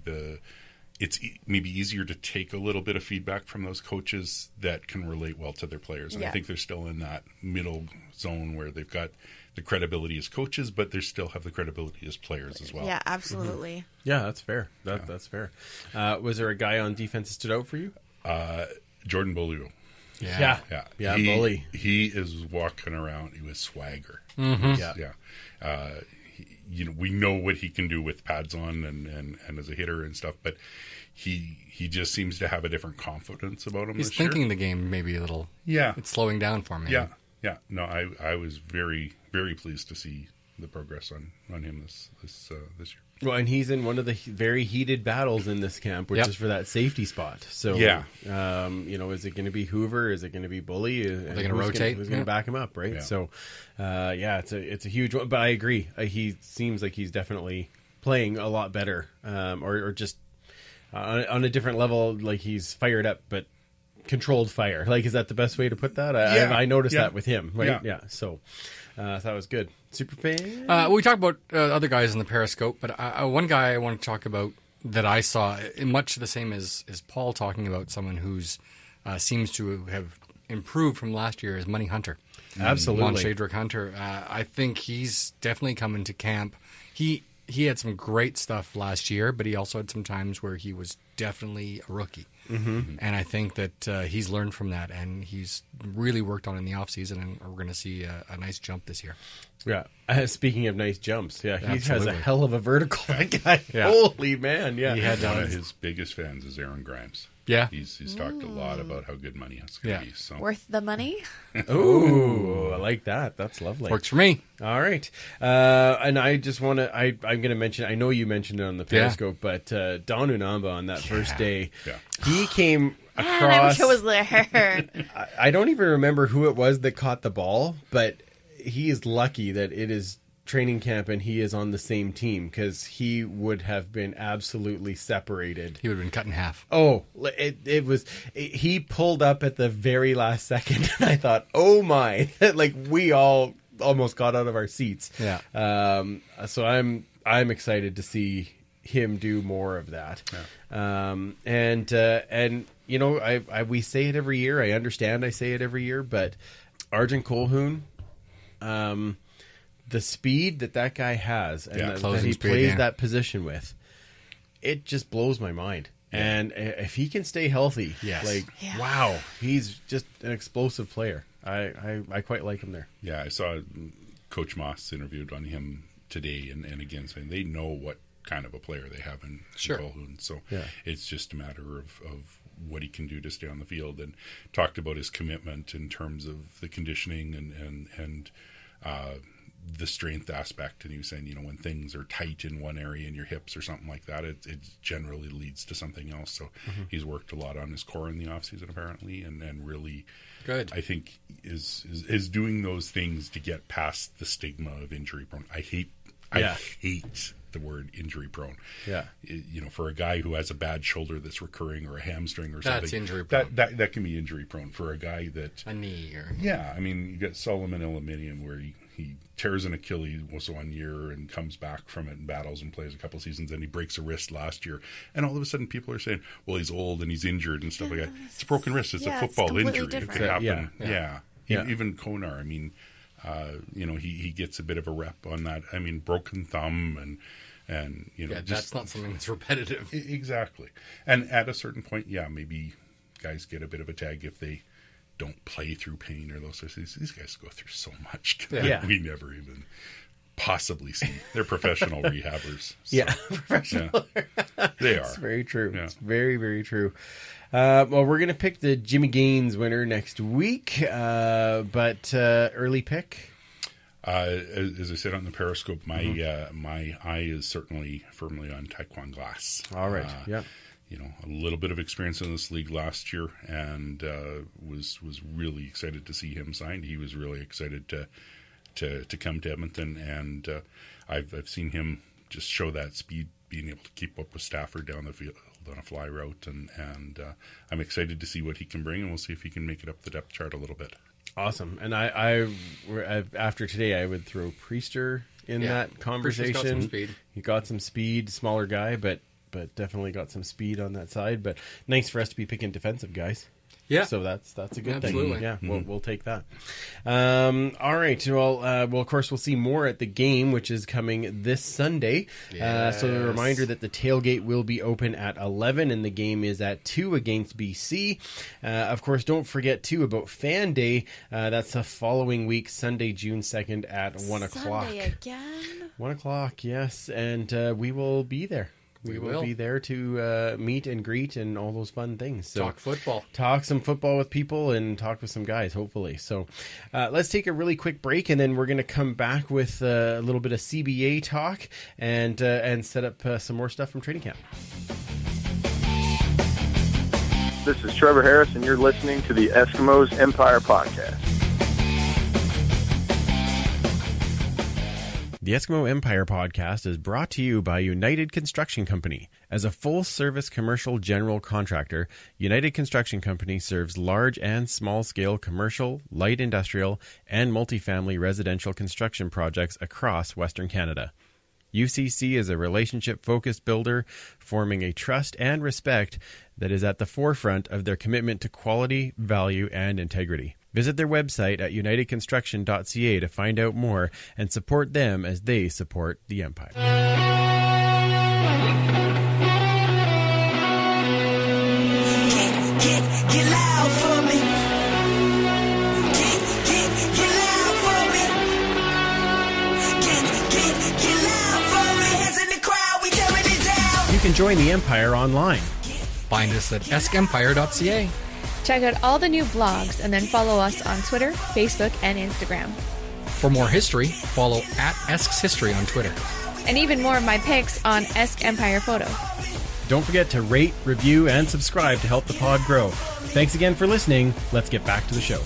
it's maybe easier to take a little bit of feedback from those coaches that can relate well to their players. And I think they're still in that middle zone where they've got the credibility as coaches, but they still have the credibility as players as well. Yeah, absolutely. Yeah, that's fair. That's fair. Was there a guy on defense that stood out for you? Jordan Beaulieu. Yeah, Bully. He is walking around with swagger. Yeah. We know what he can do with pads on and as a hitter and stuff, but he just seems to have a different confidence about him. He's this year. thinking the game maybe a little. Yeah, it's slowing down for him. Yeah. No, I was very, very pleased to see the progress on him this year. Well, and he's in one of the very heated battles in this camp, which is for that safety spot. So, is it going to be Hoover? Is it going to be Bully? Are they going to rotate? Who's going to back him up, right? Yeah. So, it's a huge one. But I agree. He seems like he's definitely playing a lot better, or just on a different level. Like, he's fired up, but controlled fire. Like, is that the best way to put that? I noticed that with him, right? Yeah. So, that was good. Super fan. We talked about other guys in the Periscope, but one guy I want to talk about that I saw, much the same as Paul talking about someone who's seems to have improved from last year, is Money Hunter. Absolutely. Mon Shadrick Hunter. I think he's definitely coming to camp. He had some great stuff last year, but he also had some times where he was definitely a rookie. And I think that he's learned from that, and he's really worked on it in the offseason, and we're going to see a nice jump this year. Yeah. Speaking of nice jumps, he has a Absolutely. hell of a vertical. That guy, holy man, He had One of his biggest fans is Aaron Grimes. Yeah. He's talked a lot about how good Money is going to be. So. Worth the money? Ooh, I like that. That's lovely. Works for me. All right. And I just want to, I'm going to mention, I know you mentioned it on the Periscope, but Don Unamba on that first day, he came across. Man, I wish I was there. I don't even remember who it was that caught the ball, but he is lucky that it is training camp and he is on the same team, because he would have been absolutely separated. He would have been cut in half. Oh, he pulled up at the very last second, and I thought, oh my, like we all almost got out of our seats. Yeah. So I'm excited to see him do more of that. Yeah. And you know, we say it every year. I understand I say it every year, but Arjun Colquhoun, the speed that guy has and that he plays that position with, it just blows my mind. Yeah. And if he can stay healthy, wow, he's just an explosive player. I quite like him there. Yeah, I saw Coach Moss interviewed on him today, and again saying they know what kind of a player they have in Colquhoun. So it's just a matter of what he can do to stay on the field, and talked about his commitment in terms of the conditioning and the strength aspect. And he was saying, you know, when things are tight in one area in your hips or something like that, it generally leads to something else. So he's worked a lot on his core in the off season apparently, and really good. I think is doing those things to get past the stigma of injury prone. I hate the word injury prone. Yeah. You know, for a guy who has a bad shoulder that's recurring, or a hamstring or something, that's injury prone. That can be injury prone. For a guy that a knee or I mean, you got Solomon Eliminian where he tears an Achilles was 1 year and comes back from it and battles and plays a couple seasons, and he breaks a wrist last year, and all of a sudden people are saying, well, he's old and he's injured and stuff like that. It's a broken wrist. It's a football injury. Different. It could happen. Yeah. Even Konar, I mean, you know, he gets a bit of a rep on that. I mean, broken thumb and you know, that's not something that's repetitive. Exactly. And at a certain point, maybe guys get a bit of a tag if they don't play through pain or those sorts of things. These guys go through so much that we never even possibly see. They're professional rehabbers. So, professional. They are. It's very true. Yeah. It's very, very true. Well, we're going to pick the Jimmy Gaines winner next week, but early pick? As I said on the Periscope, my eye is certainly firmly on Taekwon Glass. All right, You know, a little bit of experience in this league last year, and was really excited to see him signed. He was really excited to come to Edmonton, and I've seen him just show that speed, being able to keep up with Stafford down the field on a fly route, and I'm excited to see what he can bring, and we'll see if he can make it up the depth chart a little bit. Awesome. And I after today, I would throw Priester in that conversation. Got some speed. He got some speed, smaller guy, but definitely got some speed on that side. But nice for us to be picking defensive guys. Yeah. So that's a good thing. Yeah, we'll take that. All right. Well, of course, we'll see more at the game, which is coming this Sunday. Yes. So a reminder that the tailgate will be open at 11, and the game is at 2 against BC. Of course, don't forget, too, about Fan Day. That's the following week, Sunday, June 2nd at 1 o'clock. Sunday again? 1 o'clock, yes. And we will be there. We will be there to meet and greet and all those fun things. So talk football. Talk some football with people and talk with some guys, hopefully. So let's take a really quick break, and then we're going to come back with a little bit of CBA talk and set up some more stuff from training camp. This is Trevor Harris, and you're listening to the Eskimos Empire Podcast. The Eskimo Empire Podcast is brought to you by United Construction Company. As a full-service commercial general contractor, United Construction Company serves large and small-scale commercial, light industrial, and multifamily residential construction projects across Western Canada. UCC is a relationship-focused builder, forming a trust and respect that is at the forefront of their commitment to quality, value, and integrity. Visit their website at unitedconstruction.ca to find out more and support them as they support the Empire. Get loud for me. Get loud for me. Get loud for me. Hands in the crowd, we tearing it down. You can join the Empire online. Find us at eskempire.ca. Check out all the new blogs and then follow us on Twitter, Facebook, and Instagram. For more history, follow at Esks History on Twitter. And even more of my pics on Esk Empire Photo. Don't forget to rate, review, and subscribe to help the pod grow. Thanks again for listening. Let's get back to the show.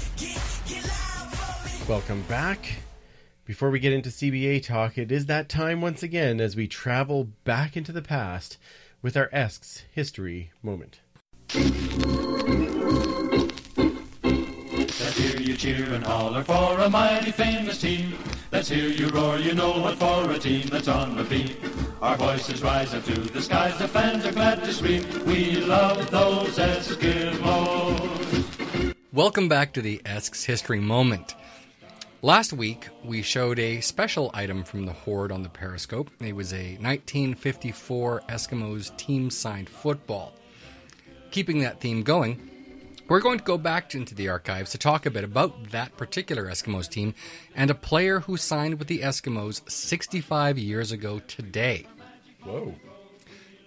Welcome back Before we get into CBA talk, it is that time once again as we travel back into the past with our Esks History Moment. Let's hear you cheer and holler for a mighty famous team. Let's hear you roar, you know what, for a team that's on the beat. Our voices rise up to the skies, the fans are glad to scream. We love those Eskimos. Welcome back to the Esks History Moment. Last week, we showed a special item from the Horde on the Periscope. It was a 1954 Eskimos team-signed football. Keeping that theme going, we're going to go back into the archives to talk a bit about that particular Eskimos team and a player who signed with the Eskimos 65 years ago today. Whoa.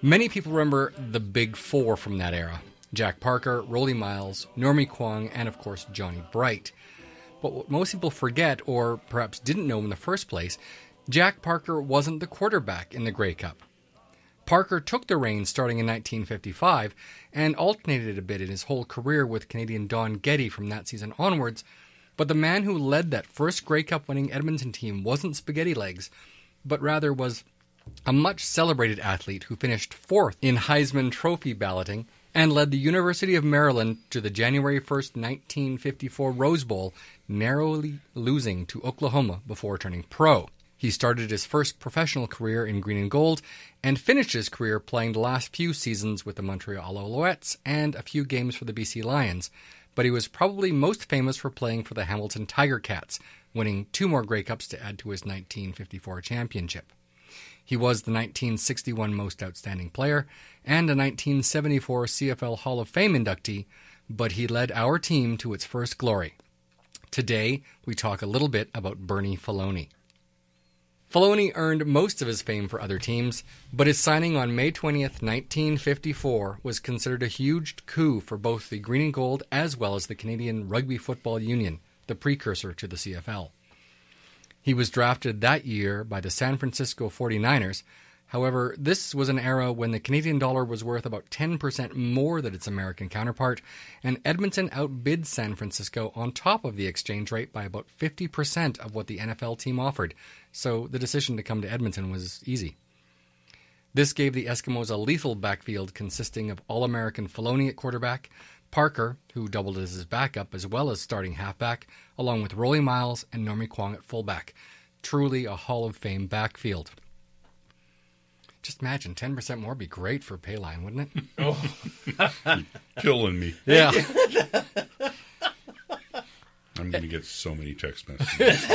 Many people remember the Big Four from that era. Jack Parker, Rollie Miles, Normie Kwong, and of course Johnny Bright. But what most people forget, or perhaps didn't know in the first place, Jack Parker wasn't the quarterback in the Grey Cup. Parker took the reins starting in 1955 and alternated a bit in his whole career with Canadian Don Getty from that season onwards, but the man who led that first Grey Cup winning Edmonton team wasn't Spaghetti Legs, but rather was a much celebrated athlete who finished fourth in Heisman Trophy balloting and led the University of Maryland to the January 1st, 1954 Rose Bowl, narrowly losing to Oklahoma before turning pro. He started his first professional career in green and gold and finished his career playing the last few seasons with the Montreal Alouettes and a few games for the BC Lions, but he was probably most famous for playing for the Hamilton Tiger Cats, winning 2 more Grey Cups to add to his 1954 championship. He was the 1961 Most Outstanding Player and a 1974 CFL Hall of Fame inductee, but he led our team to its first glory. Today, we talk a little bit about Bernie Faloney. Faloney earned most of his fame for other teams, but his signing on May 20th, 1954 was considered a huge coup for both the Green and Gold as well as the Canadian Rugby Football Union, the precursor to the CFL. He was drafted that year by the San Francisco 49ers. However, this was an era when the Canadian dollar was worth about 10% more than its American counterpart, and Edmonton outbid San Francisco on top of the exchange rate by about 50% of what the NFL team offered, so the decision to come to Edmonton was easy. This gave the Eskimos a lethal backfield consisting of All-American Faloney at quarterback, Parker, who doubled as his backup as well as starting halfback, along with Rollie Miles and Normie Kwong at fullback. Truly a Hall of Fame backfield. Just imagine, 10% more would be great for Payline, wouldn't it? Oh, killing me. Yeah. I'm going to get so many text messages.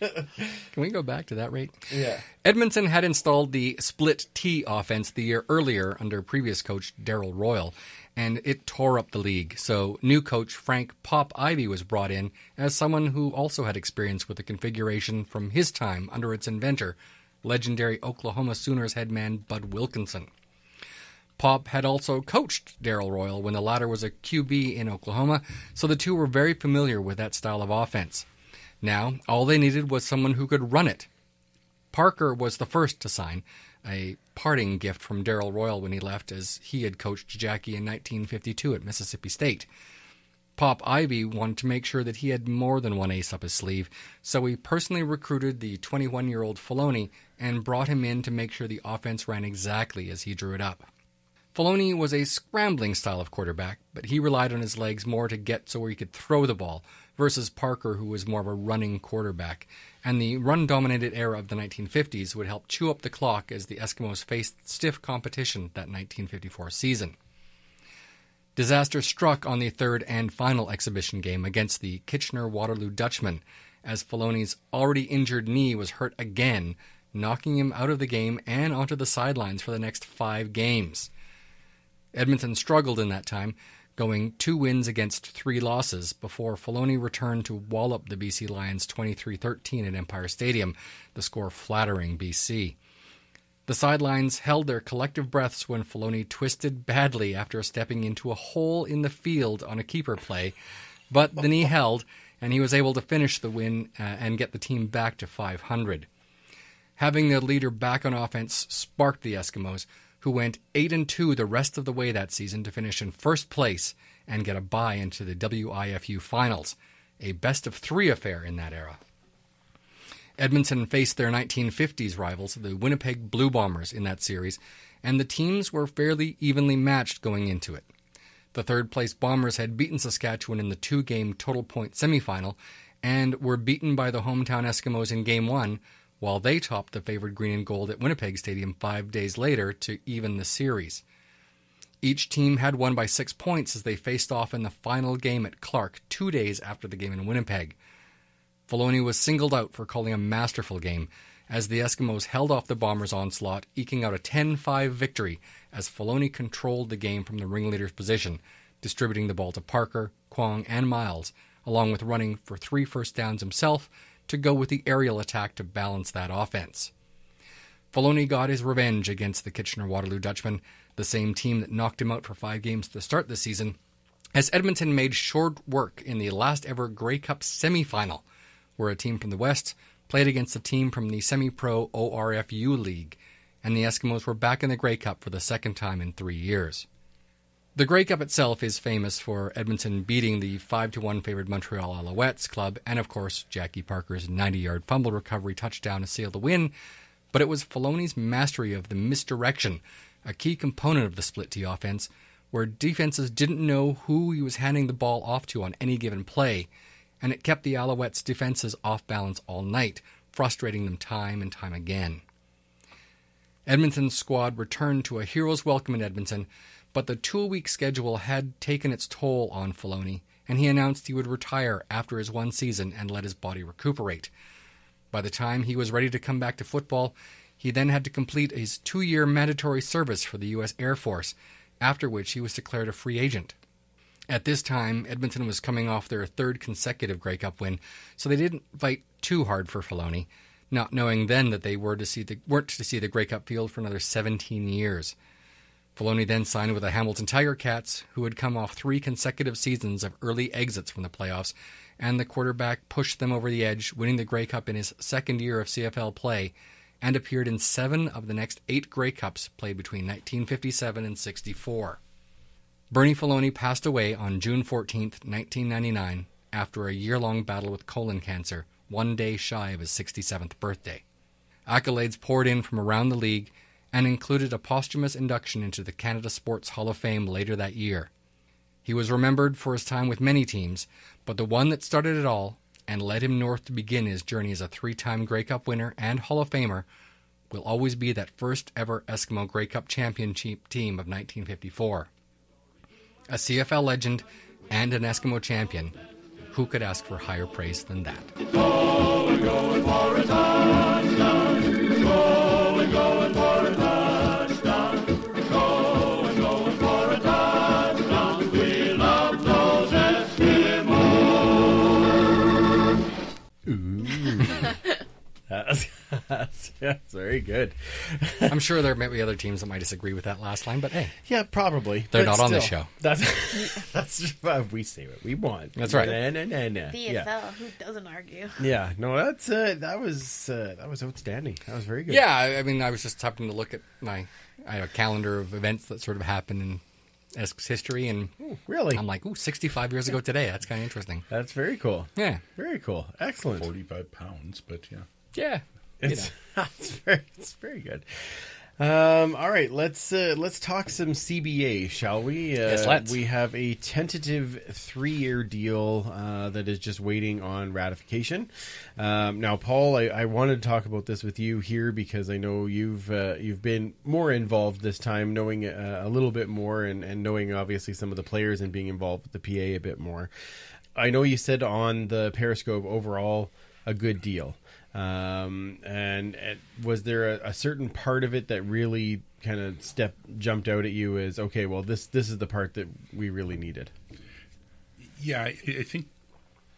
Can we go back to that rate? Yeah. Edmonton had installed the split T offense the year earlier under previous coach Darryl Royal, and it tore up the league. So new coach Frank Pop Ivy was brought in as someone who also had experience with the configuration from his time under its inventor, legendary Oklahoma Sooners headman Bud Wilkinson. Pop had also coached Darryl Royal when the latter was a QB in Oklahoma, so the two were very familiar with that style of offense. Now, all they needed was someone who could run it. Parker was the first to sign, a parting gift from Darryl Royal when he left, as he had coached Jackie in 1952 at Mississippi State. Pop Ivy wanted to make sure that he had more than one ace up his sleeve, so he personally recruited the 21-year-old Faloney and brought him in to make sure the offense ran exactly as he drew it up. Faloney was a scrambling style of quarterback, but he relied on his legs more to get so where he could throw the ball, versus Parker, who was more of a running quarterback. And the run-dominated era of the 1950s would help chew up the clock as the Eskimos faced stiff competition that 1954 season. Disaster struck on the third and final exhibition game against the Kitchener-Waterloo Dutchmen, as Faloney's already injured knee was hurt again, knocking him out of the game and onto the sidelines for the next 5 games. Edmonton struggled in that time, going 2 wins against 3 losses before Faloney returned to wallop the BC Lions 23-13 at Empire Stadium, the score flattering BC. The sidelines held their collective breaths when Faloney twisted badly after stepping into a hole in the field on a keeper play, but the knee held, and he was able to finish the win and get the team back to 500. Having the leader back on offense sparked the Eskimos, who went 8-2 the rest of the way that season to finish in first place and get a bye into the WIFU finals, a best-of-3 affair in that era. Edmonton faced their 1950s rivals, the Winnipeg Blue Bombers, in that series, and the teams were fairly evenly matched going into it. The third-place Bombers had beaten Saskatchewan in the 2-game total point semifinal and were beaten by the hometown Eskimos in Game 1, while they topped the favored green and gold at Winnipeg Stadium 5 days later to even the series. Each team had won by 6 points as they faced off in the final game at Clark 2 days after the game in Winnipeg. Faloney was singled out for calling a masterful game, as the Eskimos held off the Bombers' onslaught, eking out a 10-5 victory as Faloney controlled the game from the ringleader's position, distributing the ball to Parker, Kwong, and Miles, along with running for 3 first downs himself to go with the aerial attack to balance that offense. Faloney got his revenge against the Kitchener-Waterloo Dutchmen, the same team that knocked him out for 5 games to start the season, as Edmonton made short work in the last-ever Grey Cup semifinal, where a team from the West played against a team from the semi-pro ORFU League, and the Eskimos were back in the Grey Cup for the second time in 3 years. The Grey Cup itself is famous for Edmonton beating the 5-1 favored Montreal Alouettes club, and of course Jackie Parker's 90-yard fumble recovery touchdown to seal the win, but it was Faloney's mastery of the misdirection, a key component of the split-tee offense, where defenses didn't know who he was handing the ball off to on any given play, and it kept the Alouettes' defenses off balance all night, frustrating them time and time again. Edmonton's squad returned to a hero's welcome in Edmonton, but the 2-week schedule had taken its toll on Faloney, and he announced he would retire after his 1 season and let his body recuperate. By the time he was ready to come back to football, he then had to complete his 2-year mandatory service for the U.S. Air Force, after which he was declared a free agent. At this time, Edmonton was coming off their 3rd consecutive Grey Cup win, so they didn't fight too hard for Faloney, not knowing then that they weren't to see the Grey Cup field for another 17 years. Faloney then signed with the Hamilton Tiger Cats, who had come off 3 consecutive seasons of early exits from the playoffs, and the quarterback pushed them over the edge, winning the Grey Cup in his 2nd year of CFL play, and appeared in 7 of the next 8 Grey Cups played between 1957 and 64. Bernie Faloney passed away on June 14, 1999, after a year-long battle with colon cancer, 1 day shy of his 67th birthday. Accolades poured in from around the league and included a posthumous induction into the Canada Sports Hall of Fame later that year. He was remembered for his time with many teams, but the one that started it all and led him north to begin his journey as a 3-time Grey Cup winner and Hall of Famer will always be that first ever Eskimo Grey Cup championship team of 1954. A CFL legend and an Eskimo champion. Who could ask for higher praise than that? Going for a touchdown. Going for a touchdown. Going for a touchdown. We love those Eskimos. Ooh. That's very good. I'm sure there may be other teams that might disagree with that last line, but hey. Yeah, probably. They're not on the show. That's we say what we want. That's right. DFL, who doesn't argue? Yeah, no, that was outstanding. That was very good. Yeah, I mean, I was just happening to look at I have a calendar of events that sort of happened in Esks history, and really, I'm like, 65 years ago today. That's kind of interesting. That's very cool. Yeah, very cool. Excellent. 45 pounds, but yeah. Yeah. It's very good. All right, let's talk some CBA, shall we? Yes, let's. We have a tentative 3-year deal that is just waiting on ratification. Now, Paul, I wanted to talk about this with you here because I know you've been more involved this time, knowing a little bit more and knowing obviously some of the players and being involved with the PA a bit more. I know you said on the Periscope overall a good deal. And was there a certain part of it that really kind of jumped out at you as, okay, well, this is the part that we really needed? Yeah, I think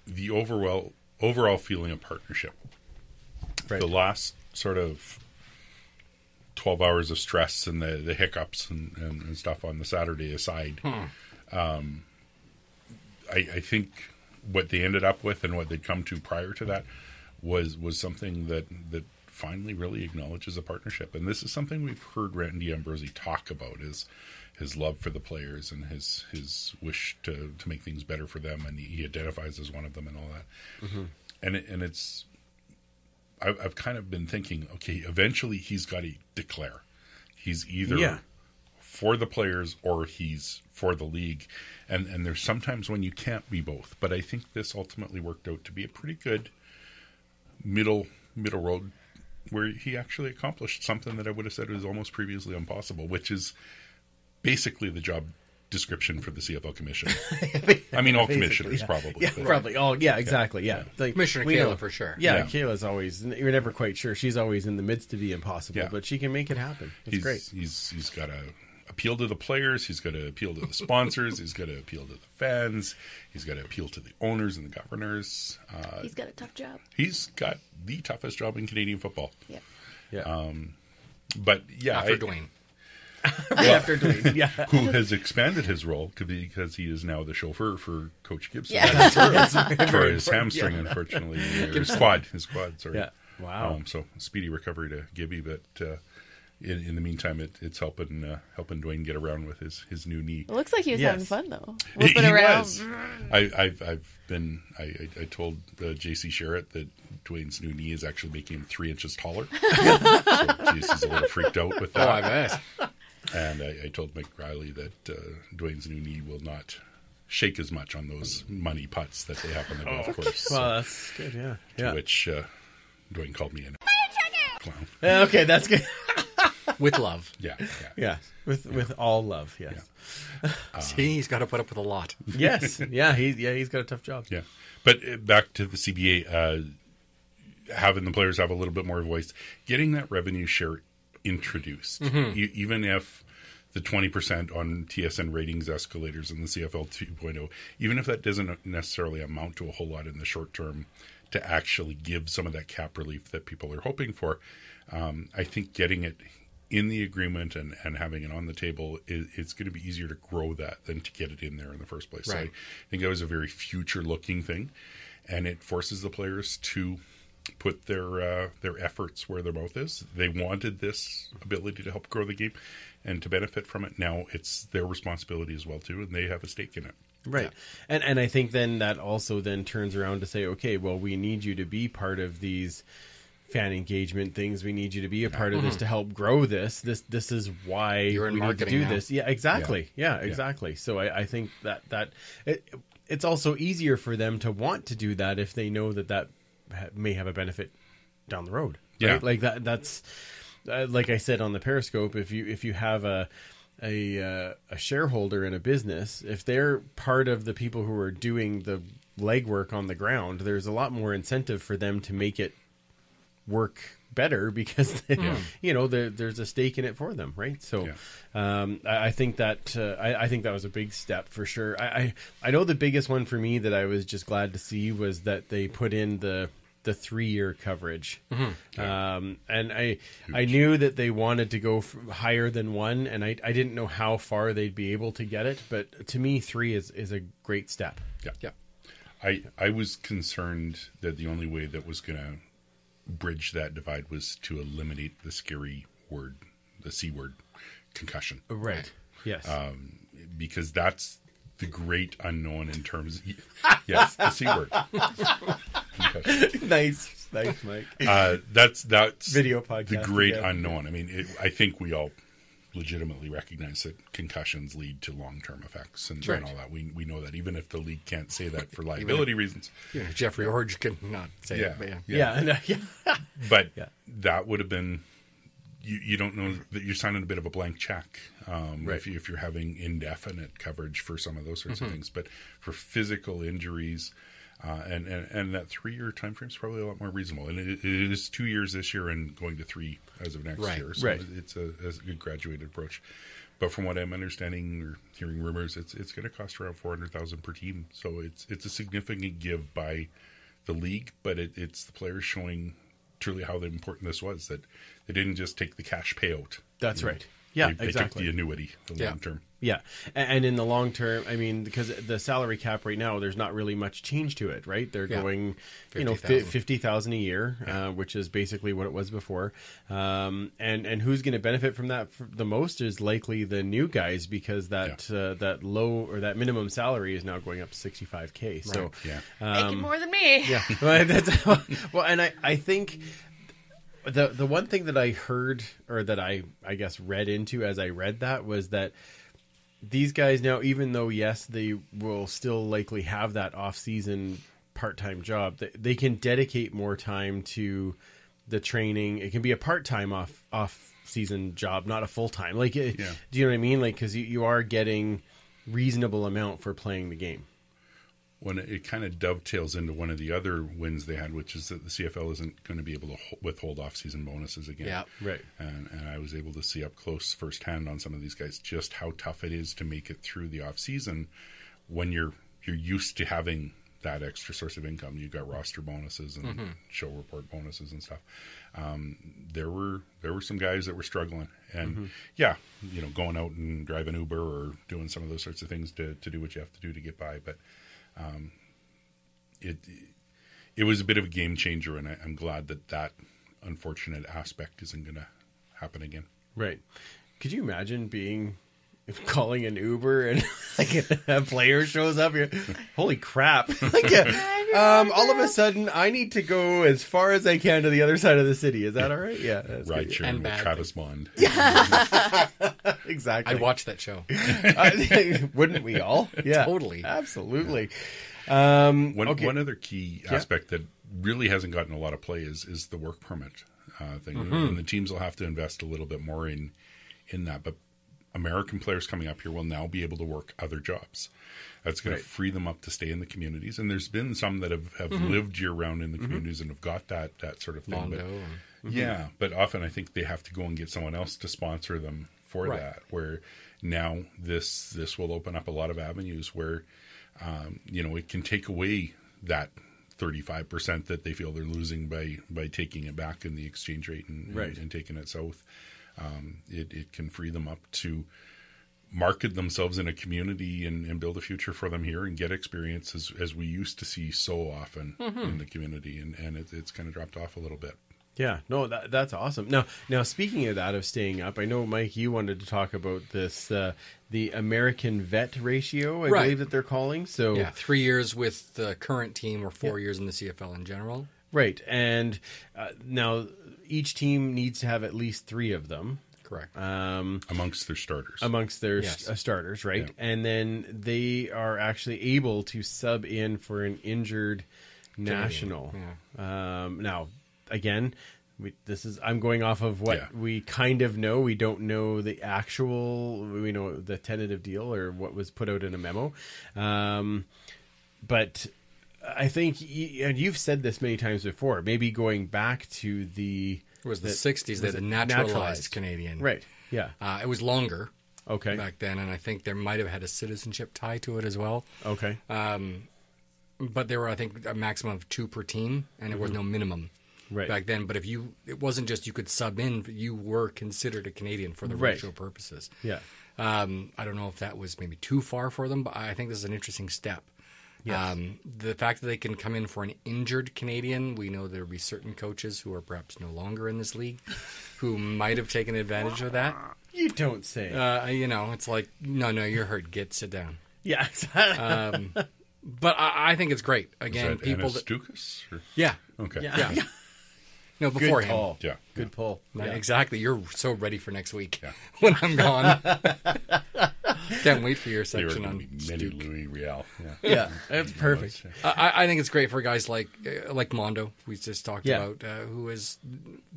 the overall feeling of partnership. Right. The last sort of 12 hours of stress and the hiccups and stuff on the Saturday aside, I think what they ended up with and what they'd come to prior to that was something that finally really acknowledges a partnership. And this is something we've heard Randy Ambrosi talk about, is his love for the players and his wish to make things better for them, and he identifies as one of them and all that. Mm-hmm. And it's I've kind of been thinking, okay, eventually he's got to declare. He's either for the players or he's for the league. And there's sometimes when you can't be both. But I think this ultimately worked out to be a pretty good middle road where he actually accomplished something that I would have said was almost previously impossible, which is basically the job description for the CFL commission. I mean, all commissioners probably. Yeah, probably. All, exactly. Yeah. Like, Commissioner Kayla for sure. Yeah, Kayla's always, you're never quite sure. She's always in the midst of the impossible, but she can make it happen. It's great. He's got to appeal to the players. He's got to appeal to the sponsors. He's got to appeal to the fans. He's got to appeal to the owners and the governors. He's got a tough job. He's got the toughest job in Canadian football. Yeah. Yeah. But yeah. After Dwayne. After Dwayne, who has expanded his role because he is now the chauffeur for Coach Gibson. Yeah. For his hamstring, unfortunately. His quad, sorry. Yeah. Wow. So speedy recovery to Gibby, but in the meantime, it's helping Dwayne get around with his new knee. It looks like he was having fun though. He around. Was. I told JC Sherritt that Dwayne's new knee is actually making him 3 inches taller. So JC's a little freaked out with that. Oh, I bet. And I told Mike Riley that Dwayne's new knee will not shake as much on those money putts that they have on the golf course. Well, that's good, yeah. To which Dwayne called me a clown. Okay, that's good. With love. Yeah. With all love, yes. Yeah. See, he's got to put up with a lot. Yes. Yeah, he's got a tough job. Yeah. But back to the CBA, having the players have a little bit more voice, getting that revenue share introduced, even if the 20% on TSN ratings escalators in the CFL 2.0, even if that doesn't necessarily amount to a whole lot in the short term to actually give some of that cap relief that people are hoping for, I think getting it in the agreement and having it on the table, it's going to be easier to grow that than to get it in there in the first place. Right. So I think that was a very future-looking thing, and it forces the players to put their efforts where their mouth is. They wanted this ability to help grow the game and to benefit from it. Now it's their responsibility as well too, and they have a stake in it. Right. Yeah. And I think then that also then turns around to say, okay, well, we need you to be part of these fan engagement things. We need you to be a part of this to help grow this. This is why You're in we need to do marketing now. this. Yeah, exactly. Yeah, exactly. So I think that it's also easier for them to want to do that if they know that may have a benefit down the road. Right? Yeah. Like that's like I said on the Periscope, if you have a shareholder in a business, if they're part of the people who are doing the legwork on the ground, there's a lot more incentive for them to make it work better because there's a stake in it for them, right? So I think that I think that was a big step for sure. I know the biggest one for me that I was just glad to see was that they put in the 3-year coverage. And I knew that they wanted to go higher than 1, and I didn't know how far they'd be able to get it, but to me 3 is a great step. Yeah. I was concerned that the only way that was going to bridge that divide was to eliminate the scary word, the C word, concussion. Right. Yes. Because that's the great unknown in terms yes, the C word. Concussion. Nice, Mike. That's video podcast. The great unknown. I mean, I think we all legitimately recognize that concussions lead to long-term effects and all that. We know that, even if the league can't say that for liability reasons. Jeffrey Orge could not say it. But But that would have been, you don't know that you're signing a bit of a blank check if you're having indefinite coverage for some of those sorts of things. But for physical injuries, and that 3-year time frame is probably a lot more reasonable. And it is 2 years this year and going to 3 as of next year. So it's a good graduated approach. But from what I'm understanding or hearing rumors, it's going to cost around $400,000 per team. So it's a significant give by the league, but it's the players showing truly how important this was, that they didn't just take the cash payout. That's right. Yeah, they exactly. took the annuity, the long term. Yeah, and in the long term, I mean, because the salary cap right now, there's not really much change to it, right? They're going, 50,000 a year, which is basically what it was before. And who's going to benefit from that the most is likely the new guys, because that low or that minimum salary is now going up to $65K. Right. So making more than me. Yeah, well, and I think. The one thing that I heard, or that I guess read into as I read that, was that these guys now, even though, yes, they will still likely have that off-season part-time job, they can dedicate more time to the training. It can be a part-time off-season job, not a full-time. Do you know what I mean? Because you are getting reasonable amount for playing the game. When it kind of dovetails into one of the other wins they had, which is that the CFL isn't going to be able to withhold off-season bonuses again. Yeah, right. And I was able to see up close firsthand on some of these guys just how tough it is to make it through the off-season when you're used to having that extra source of income. You got roster bonuses and show report bonuses and stuff. There were some guys that were struggling, and going out and driving Uber or doing some of those sorts of things to do what you have to do to get by, but. It was a bit of a game changer, and I'm glad that unfortunate aspect isn't going to happen again. Right. Could you imagine calling an Uber and a player shows up here? Holy crap. All of a sudden, I need to go as far as I can to the other side of the city. Is that all right? Yeah. Right, sure. And with Travis Bond. Exactly. I'd watch that show. Wouldn't we all? Yeah. Totally. Absolutely. One other key aspect that really hasn't gotten a lot of play is the work permit thing. And the teams will have to invest a little bit more in that. But American players coming up here will now be able to work other jobs. That's going to free them up to stay in the communities. And there's been some that have lived year-round in the communities and have got that sort of thing. But often I think they have to go and get someone else to sponsor them for that, where now this will open up a lot of avenues where, it can take away that 35% that they feel they're losing by taking it back in the exchange rate and taking it south. It can free them up to market themselves in a community and build a future for them here and get experience as we used to see so often in the community. And it's kind of dropped off a little bit. Yeah, no, that's awesome. Now, speaking of that, of staying up, I know, Mike, you wanted to talk about this, the American vet ratio, I believe that they're calling. So 3 years with the current team or 4 years in the CFL in general. Right, and now each team needs to have at least 3 of them. Correct. Amongst their starters. Starters, right? Yeah. And then they are actually able to sub in for an injured national. Yeah. Now, again, I'm going off of what we kind of know. We don't know the actual, we know the tentative deal or what was put out in a memo. But I think, and you've said this many times before, maybe going back to the 60s, they had a naturalized Canadian. Right, yeah. It was longer back then, and I think there might have had a citizenship tie to it as well. Okay. But there were, I think, a maximum of 2 per team, and there was no minimum back then. But it wasn't just you could sub in, but you were considered a Canadian for the racial purposes. Yeah. I don't know if that was maybe too far for them, but I think this is an interesting step. Yes. The fact that they can come in for an injured Canadian, we know there will be certain coaches who are perhaps no longer in this league who might have taken advantage of that. You don't say. It's like, no, you're hurt. Sit down. Yeah. But I think it's great. Again, is that people Stukas? Yeah. Okay. Yeah. No, before him. Pull. Yeah. Good pull. Yeah. Exactly. You're so ready for next week when I'm gone. Can't wait for your section on many Louis Real. Yeah, that's perfect. I think it's great for guys like Mondo, we just talked about, who has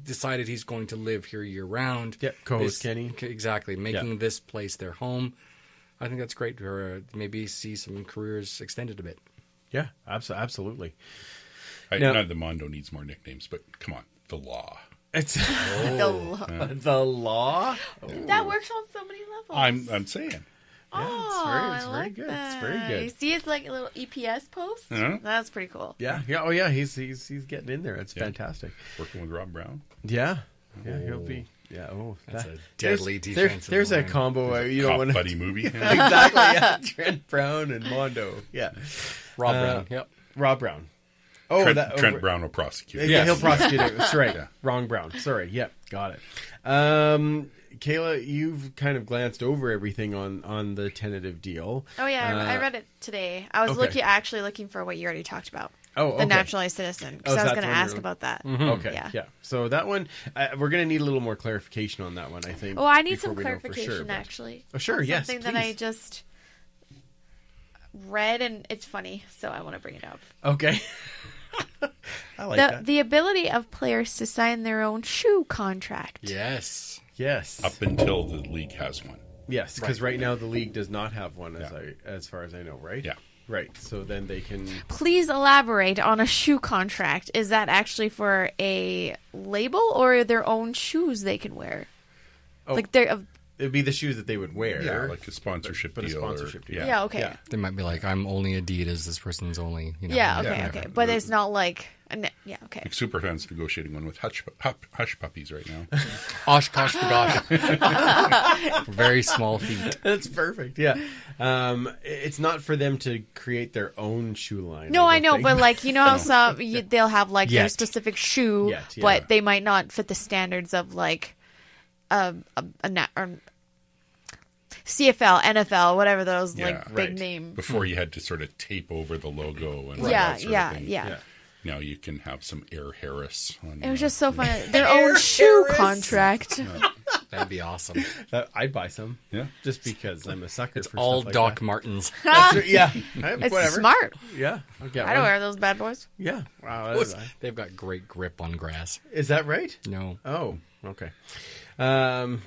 decided he's going to live here year round. Yeah, co-host Kenny. Exactly, making this place their home. I think that's great to maybe see some careers extended a bit. Yeah, absolutely. Not the Mondo needs more nicknames, but come on, the Law. It's the Law. The Law. That works on so many levels. I'm saying. Yeah, it's very good. That. It's very good. You see his like little EPS post? That's pretty cool. Yeah. Oh yeah, he's getting in there. It's fantastic. Working with Rob Brown. Yeah. Yeah, he'll be Yeah. Oh, that's a deadly defensive There's a line. combo. You don't want buddy movie. Exactly. Yeah. Trent Brown and Mondo. Yeah. Rob Brown. Yep. Rob Brown. Oh, Trent Brown will prosecute. Yeah, he'll prosecute it. That's right. Wrong Brown. Sorry. Yep. Got it. Kayla, you've kind of glanced over everything on the tentative deal. Oh yeah, I read it today. I was looking for what you already talked about. Oh, okay. The naturalized citizen. Because I was going to ask about that. Mm-hmm. Okay, yeah. So that one, we're going to need a little more clarification on that one, I think. Oh, I need some clarification, actually. Oh, sure, yes, something that I just read, and it's funny, so I want to bring it up. Okay. I like that. The ability of players to sign their own shoe contract. Yes. Up until the league has one. Yes, because right now the league does not have one, as far as I know, right? Yeah. Right, so then they can... Please elaborate on a shoe contract. Is that actually for a label or their own shoes they can wear? Oh, like they're... It'd be the shoes that they would wear. Yeah, like a sponsorship deal. A sponsorship deal. Yeah, okay. Yeah. They might be like, I'm only Adidas, this person's only... You know, okay. But it's not like... okay. Like Superfans negotiating one with Hush Puppies right now. Oshkosh Bagosh. Very small feet. That's perfect, yeah. It's not for them to create their own shoe line. No, I know, but like, you know how they'll have like their specific shoe, but they might not fit the standards of like CFL, NFL, whatever those big name. Before you had to sort of tape over the logo and yeah. Now you can have some Air Harris. It was just so funny. Their own shoe contract. That'd be awesome. I'd buy some. Yeah. Just because I'm a sucker it's for all stuff like Doc that. Martens. Yeah. It's whatever. smart. Yeah. I'll get I don't one. wear those bad boys. Yeah. Wow. They've got great grip on grass. Is that right? No. Oh, okay. The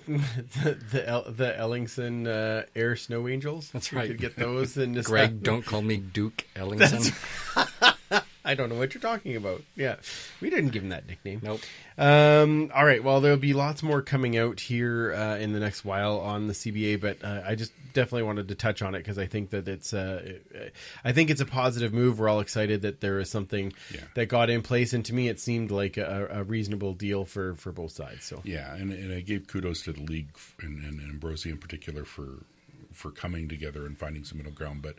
Ellingson Air Snow Angels. That's right. You could get those. In this Greg, don't call me Duke Ellingson. I don't know what you're talking about. Yeah. We didn't give him that nickname. Nope. All right. Well, there'll be lots more coming out here in the next while on the CBA, but I just definitely wanted to touch on it because I think that it's a positive move. We're all excited that there is something that got in place, and to me, it seemed like a reasonable deal for both sides. So yeah, and I gave kudos to the league and Ambrosi in particular for coming together and finding some middle ground, but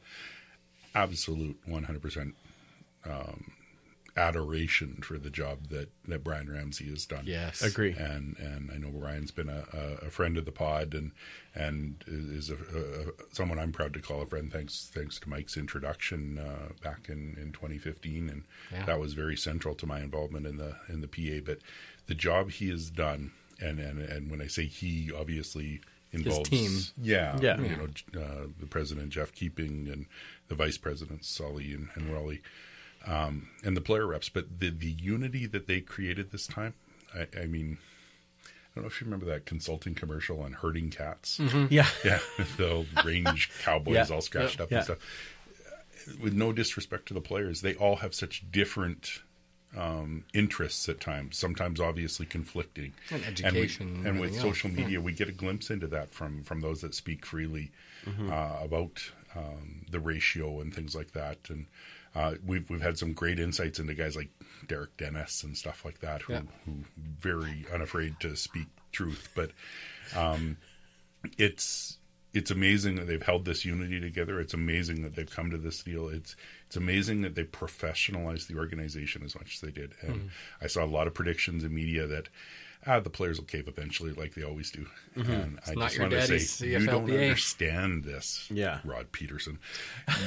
absolute 100%. Adoration for the job that Brian Ramsey has done. Yes, agree. And I know Brian's been a friend of the pod and is someone I'm proud to call a friend. Thanks to Mike's introduction back in 2015, and that was very central to my involvement in the PA. But the job he has done, and when I say he, obviously involves his team. Yeah. You know, the president Jeff Keeping and the vice presidents Solly and Raleigh. And the player reps, but the unity that they created this time, I mean, I don't know if you remember that consulting commercial on herding cats. Mm-hmm. Yeah. The old range cowboys all scratched up and stuff. With no disrespect to the players, they all have such different interests at times, sometimes obviously conflicting. And education. And with social media, we get a glimpse into that from those that speak freely about the ratio and things like that. And we've had some great insights into guys like Derek Dennis and stuff like that, who very unafraid to speak truth. But it's amazing that they've held this unity together. It's amazing that they've come to this deal. It's amazing that they professionalized the organization as much as they did. And I saw a lot of predictions in media that the players will cave eventually, like they always do. And it's I not just your want to daddy's say, you don't understand this, Rod Peterson.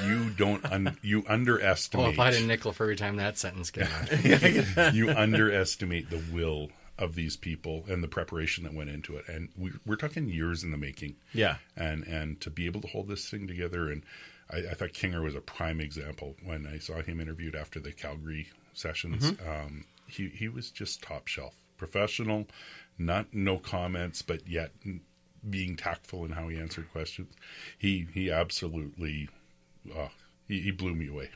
You don't. You underestimate. Well, if I had a nickel for every time that sentence came out. You underestimate the will of these people and the preparation that went into it. And we're talking years in the making. Yeah. And to be able to hold this thing together, and I thought Kinger was a prime example when I saw him interviewed after the Calgary sessions. He was just top shelf. Professional, no comments, but yet being tactful in how he answered questions. He absolutely he blew me away.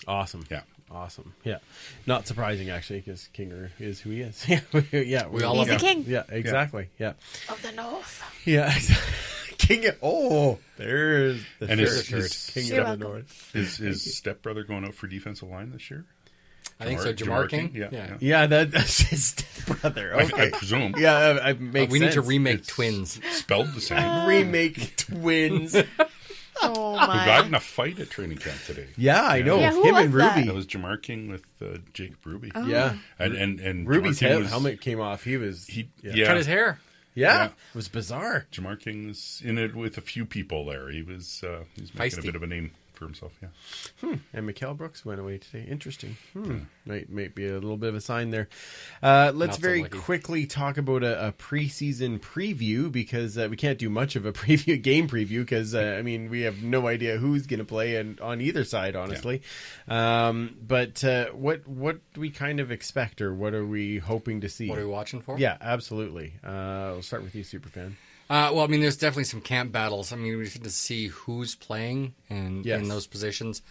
Awesome. Yeah. Awesome. Yeah. Not surprising, actually, because Kinger is who he is. We all He's the king. Yeah, exactly. Yeah. Of the North. Yeah. King. There's the and shirt. his King of the North. Is his stepbrother going out for defensive line this year? I think so. Jamar King? Yeah, that's his brother. Okay. I presume. Yeah, I make we sense. need to remake twins. Spelled the same. Remake twins. Oh Who my! got in a fight at training camp today? Yeah, I know. Yeah, who him was and that? Ruby. That was Jamar King with Jacob Ruby. Oh. Yeah, and Ruby's Jamar King helmet came off. He Cut his hair. Yeah, it was bizarre. Jamar King was in it with a few people there. He was making Feisty. a bit of a name for himself. Yeah. And Mikael Brooks went away today. Interesting. Might be a little bit of a sign there. Let's Not so very lucky. quickly talk about a preseason preview because we can't do much of a game preview because we have no idea who's going to play on either side, honestly. But what do we kind of expect, or what are we hoping to see? What are we watching for? Yeah, absolutely. We'll start with you, Superfan. There's definitely some camp battles. We need to see who's playing and Yes. in those positions.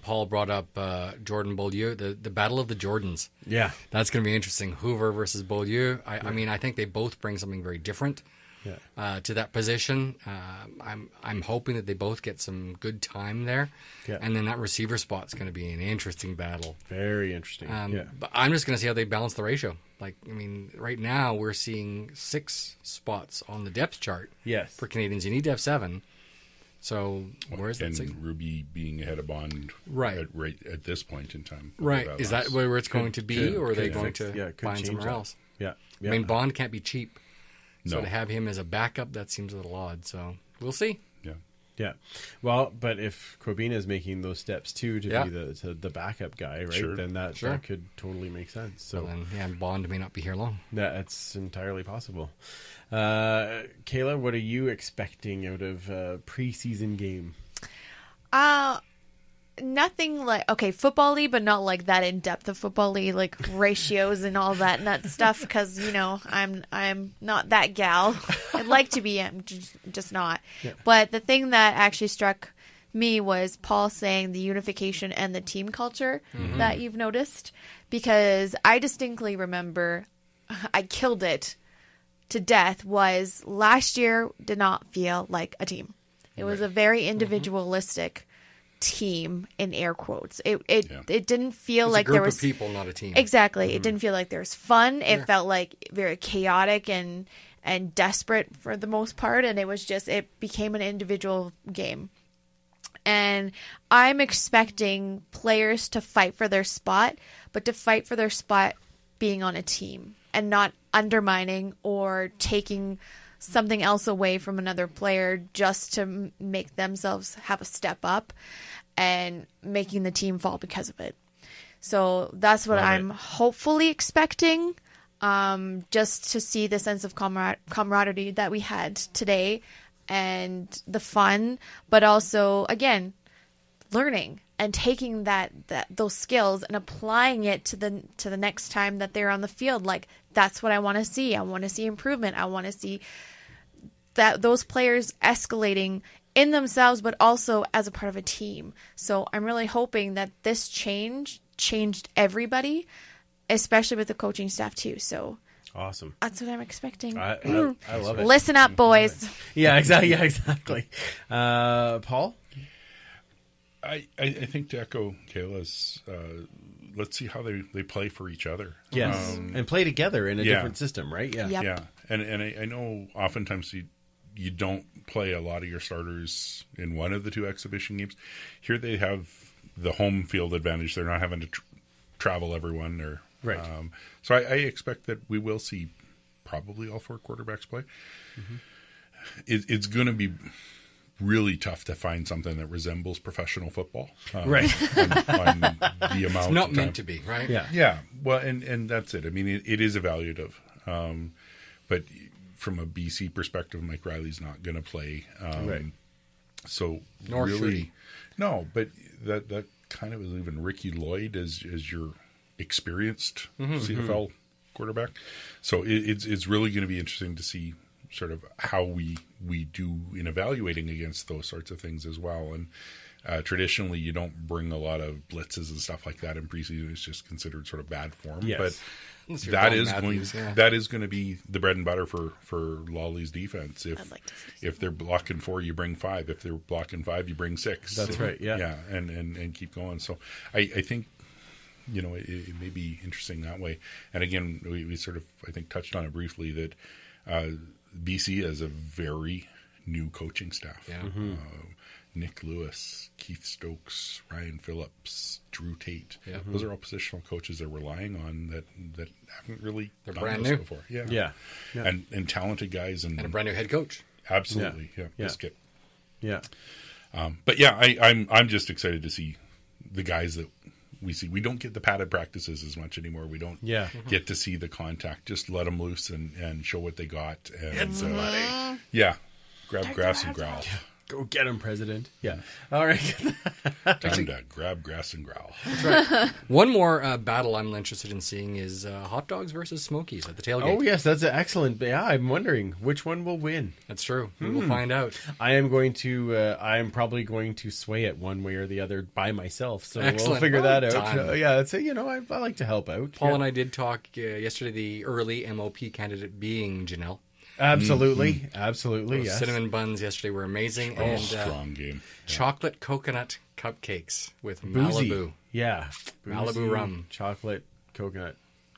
Paul brought up Jordan Beaulieu, the battle of the Jordans. Yeah. That's going to be interesting. Hoover versus Beaulieu. I think they both bring something very different to that position. I'm hoping that they both get some good time there. Yeah. And then that receiver spot's going to be an interesting battle. Very interesting. But I'm just going to see how they balance the ratio. Right now we're seeing 6 spots on the depth chart. Yes. For Canadians, you need to have 7. So where's that? And 6? Ruby being ahead of Bond Right at this point in time. Right. Is that where it's going to be, or are they going to could find change somewhere that. else? Yeah. Bond can't be cheap. So No. to have him as a backup, that seems a little odd. So we'll see. Yeah, well, but if Kobina is making those steps too to be the backup guy, right? Sure. Then that could totally make sense. So then, Bond may not be here long. That's entirely possible. Kayla, what are you expecting out of a preseason game? Nothing like football-y, but not like that in depth of football-y, like ratios and all that nut stuff. Because I'm not that gal. I'd like to be, I'm just not. Yeah. But the thing that actually struck me was Paul saying the unification and the team culture that you've noticed. Because I distinctly remember, I killed it to death. Was last year did not feel like a team. It was a very individualistic. Team in air quotes. It didn't feel like there was a group of people, not a team. Exactly. It didn't feel like there was fun. It felt like very chaotic and desperate for the most part, and it became an individual game. And I'm expecting players to fight for their spot, but to fight for their spot being on a team and not undermining or taking something else away from another player just to make themselves have a step up and making the team fall because of it. So that's what I'm hopefully expecting, just to see the sense of camaraderie that we had today and the fun, but also, again, learning and taking those skills and applying it to the next time that they're on the field. Like, that's what I want to see. I want to see improvement. I want to see that those players escalating in themselves, but also as a part of a team. So I'm really hoping that this changed everybody, especially with the coaching staff too. So awesome. That's what I'm expecting. I love it. Listen up, boys. Yeah, exactly. Paul? I think to echo Kayla's, let's see how they play for each other. Yes, and play together in a different system, right? Yeah, Yep. Yeah. And I know oftentimes you don't play a lot of your starters in one of the 2 exhibition games. Here they have the home field advantage. They're not having to travel everyone. Or, right. So I expect that we will see probably all 4 quarterbacks play. Mm-hmm. It's going to be really tough to find something that resembles professional football. Right. on the amount it's not of meant to be, right? Yeah. Yeah. Well, and that's it. I mean, it is evaluative. But from a BC perspective, Mike Riley's not going to play. Right. So Nor really, should he. No, but that kind of is even Ricky Lloyd as your experienced CFL quarterback. So it's really going to be interesting to see sort of how we do in evaluating against those sorts of things as well. And traditionally, you don't bring a lot of blitzes and stuff like that in preseason. It's just considered sort of bad form. Yes. But that is going to be the bread and butter for Lawley's defense. If they're blocking 4, you bring 5. If they're blocking 5, you bring 6. That's right. Yeah. Yeah, and keep going. So I think it may be interesting that way. And again, we sort of, I think, touched on it briefly that BC has a very new coaching staff. Yeah. Nick Lewis, Keith Stokes, Ryan Phillips, Drew Tate. Yeah. Those are all positional coaches they're relying on that haven't really They're done brand this new before. Yeah. And talented guys and a brand new head coach. Absolutely, yeah. Biscuit. Yeah. But yeah, I'm just excited to see the guys that we see. We don't get the padded practices as much anymore. We don't get to see the contact. Just let them loose and show what they got. And grab grass and growl. Go get him, President. Yeah. All right. Time to grab grass and growl. That's right. One more battle I'm interested in seeing is hot dogs versus Smokies at the tailgate. Oh, yes. That's excellent. Yeah, I'm wondering which one will win. That's true. We will find out. I'm probably going to sway it one way or the other by myself. So Excellent. We'll figure that out. Time. I like to help out. Paul and I did talk yesterday, the early MOP candidate being Janelle. Absolutely. Absolutely. Those Yes. cinnamon buns yesterday were amazing. And strong game. Chocolate coconut cupcakes with Boozy. Malibu. Yeah. Malibu rum. Chocolate coconut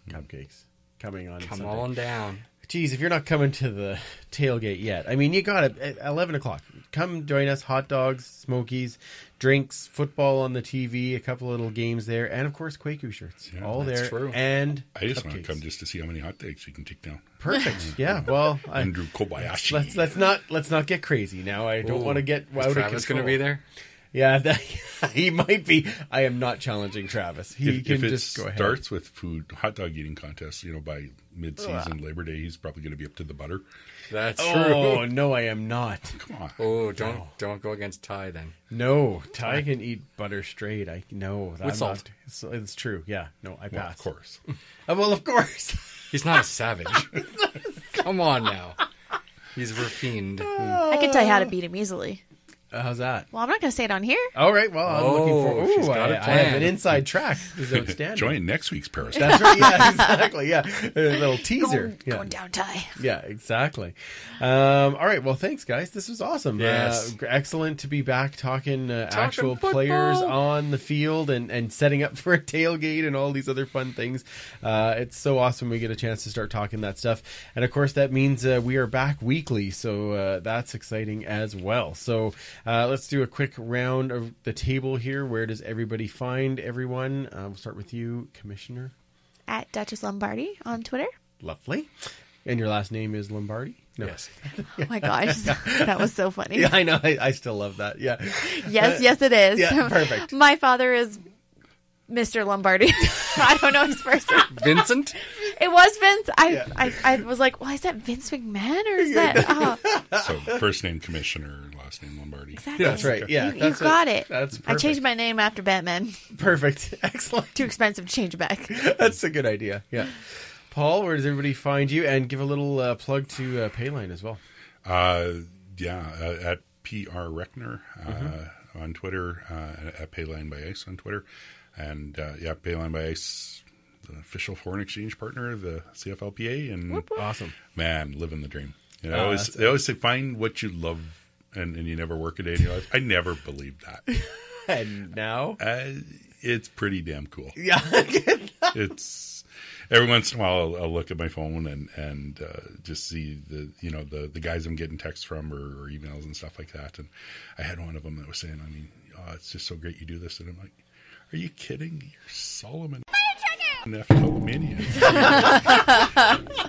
cupcakes coming on Come Sunday. on down. Geez, if you're not coming to the tailgate yet, I mean, you got it at 11 o'clock. Come join us. Hot dogs, Smokies, drinks, football on the TV, a couple little games there, and of course, Quaku shirts. Yeah, all that's there. true. And I just want to cupcakes. come just to see how many hot dogs you can take down. Perfect. Yeah. Well, Andrew Kobayashi. let's not get crazy now. I don't want to get out of Travis control. going to be there? Yeah, he might be. I am not challenging Travis. He can if it just go ahead. starts with food, hot dog eating contest, by mid-season, Labor Day, he's probably going to be up to the butter. That's true. Oh no, I am not. Come on. Oh, don't go against Ty then. No, Ty can eat butter straight. With salt. It's true. Yeah. No, I Well, pass. of course. Well, of course. He's not a savage. Come on now. He's refined. I can tell you how to beat him easily. How's that? Well, I'm not going to say it on here. All right. Well, I'm looking for. she's Ooh, got a I plan. have an inside track. This is outstanding. Join next week's Paris. That's right. Yeah, exactly. Yeah, a little teaser. Going down, Ty. Yeah, exactly. All right. Well, thanks, guys. This was awesome. Yes. Excellent to be back talking actual players on the field and setting up for a tailgate and all these other fun things. It's so awesome we get a chance to start talking that stuff. And, of course, that means we are back weekly. So that's exciting as well. So let's do a quick round of the table here. Where does everybody find everyone? We'll start with you, Commissioner. At Duchess Lombardi on Twitter. Lovely. And your last name is Lombardi? No. Yes. Oh my gosh, that was so funny. Yeah, I know. I still love that. Yeah. Yes, it is. Yeah, perfect. My father is Mr. Lombardi. I don't know his first name. Vincent? It was Vince. I was like, well, is that Vince McMahon or is that? So first name Commissioner, last name Lombardi. Exactly. That's right. Yeah, You got it. That's I perfect. changed my name after Batman. Perfect. Excellent. Too expensive to change it back. That's a good idea. Yeah. Paul, where does everybody find you? And give a little plug to Payline as well. At PR Rechner on Twitter, at Payline by Ice on Twitter. And Payline by Ice, the official foreign exchange partner of the CFLPA. And Awesome. Man, living the dream. They always say, find what you love and you never work a day in your life. I never believed that. And now? It's pretty damn cool. Yeah. It's every once in a while I'll look at my phone and just see the guys I'm getting texts from or emails and stuff like that. And I had one of them that was saying, it's just so great you do this. And I'm like, are you kidding? You're Solomon.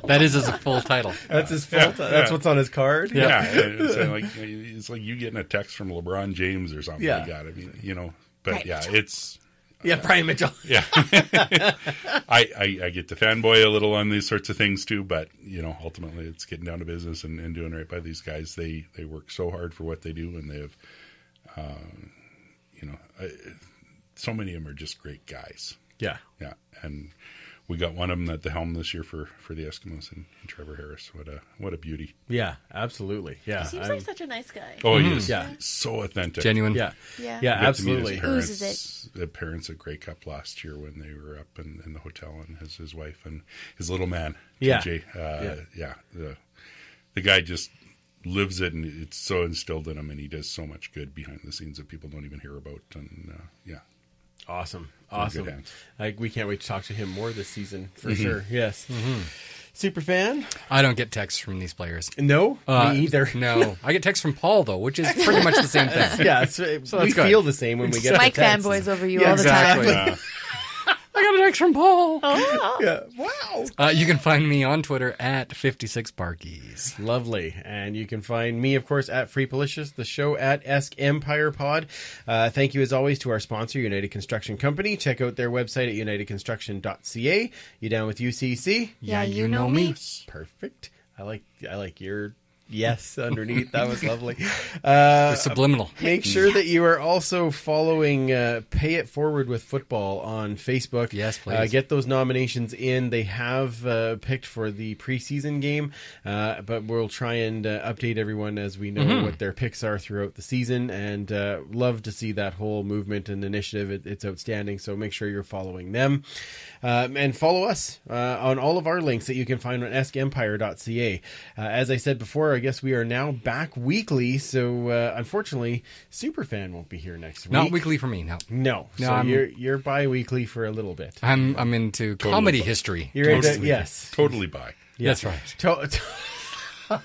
That is his full title. That's his full title. That's what's on his card. Yeah. It's like you getting a text from LeBron James or something like that. I mean, but Brian Mitchell. it's. Brian Mitchell. Yeah. I get to fanboy a little on these sorts of things too, but ultimately it's getting down to business and doing right by these guys. They work so hard for what they do, and they have, so many of them are just great guys. Yeah. Yeah. And we got one of them at the helm this year for the Eskimos and Trevor Harris. What a beauty. Yeah, absolutely. Yeah. He seems like such a nice guy. Oh, he is. Yeah. So authentic. Genuine. Yeah. Yeah. Yeah, absolutely. Oozes The parents at Grey Cup last year when they were up in the hotel, and his wife and his little man, TJ. The guy just lives it, and it's so instilled in him, and he does so much good behind the scenes that people don't even hear about. And Awesome. Good Awesome. hands. We can't wait to talk to him more this season, for sure. Yes. Super fan? I don't get texts from these players. No? Me either. No. I get texts from Paul, though, which is pretty much the same thing. Yeah, So we that's good. feel the same when we get Mike the text. fanboys over you Yeah, all the time. Exactly. I got a text from Paul. Yeah. Wow. You can find me on Twitter at 56Barkies. Lovely. And you can find me, of course, at Free Policious, the show at Esk Empire Pod. Thank you, as always, to our sponsor, United Construction Company. Check out their website at unitedconstruction.ca. You down with UCC? Yeah, you know me. Perfect. I like your yes underneath. That was lovely. Subliminal. Make sure that you are also following Pay It Forward with Football on Facebook. Yes, please. Get those nominations in. They have picked for the preseason game, but we'll try and update everyone as we know what their picks are throughout the season, and love to see that whole movement and initiative. It's outstanding, so make sure you're following them. And follow us on all of our links that you can find on eskempire.ca. As I said before, I guess we are now back weekly, so unfortunately, Superfan won't be here next week. Not weekly for me, no. No, so you're bi-weekly for a little bit. I'm into comedy history. You're into, yes. Totally bi. That's right.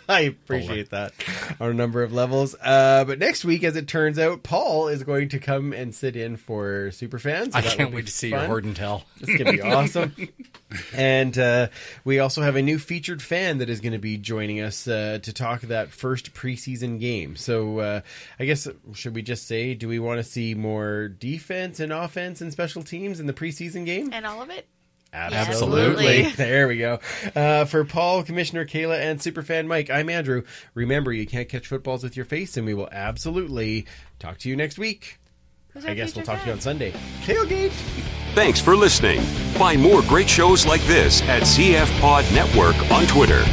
I appreciate that on a number of levels. But next week, as it turns out, Paul is going to come and sit in for Superfans. So I can't wait to see your Horde and Tell. It's going to be awesome. And we also have a new featured fan that is going to be joining us to talk that first preseason game. So I guess, should we just say, do we want to see more defense and offense and special teams in the preseason game? And all of it? Absolutely. There we go. For Paul, Commissioner Kayla, and Superfan Mike, I'm Andrew. Remember, you can't catch footballs with your face, and we will absolutely talk to you next week. I guess we'll talk to you on Sunday. Tailgate! Thanks for listening. Find more great shows like this at CF Pod Network on Twitter.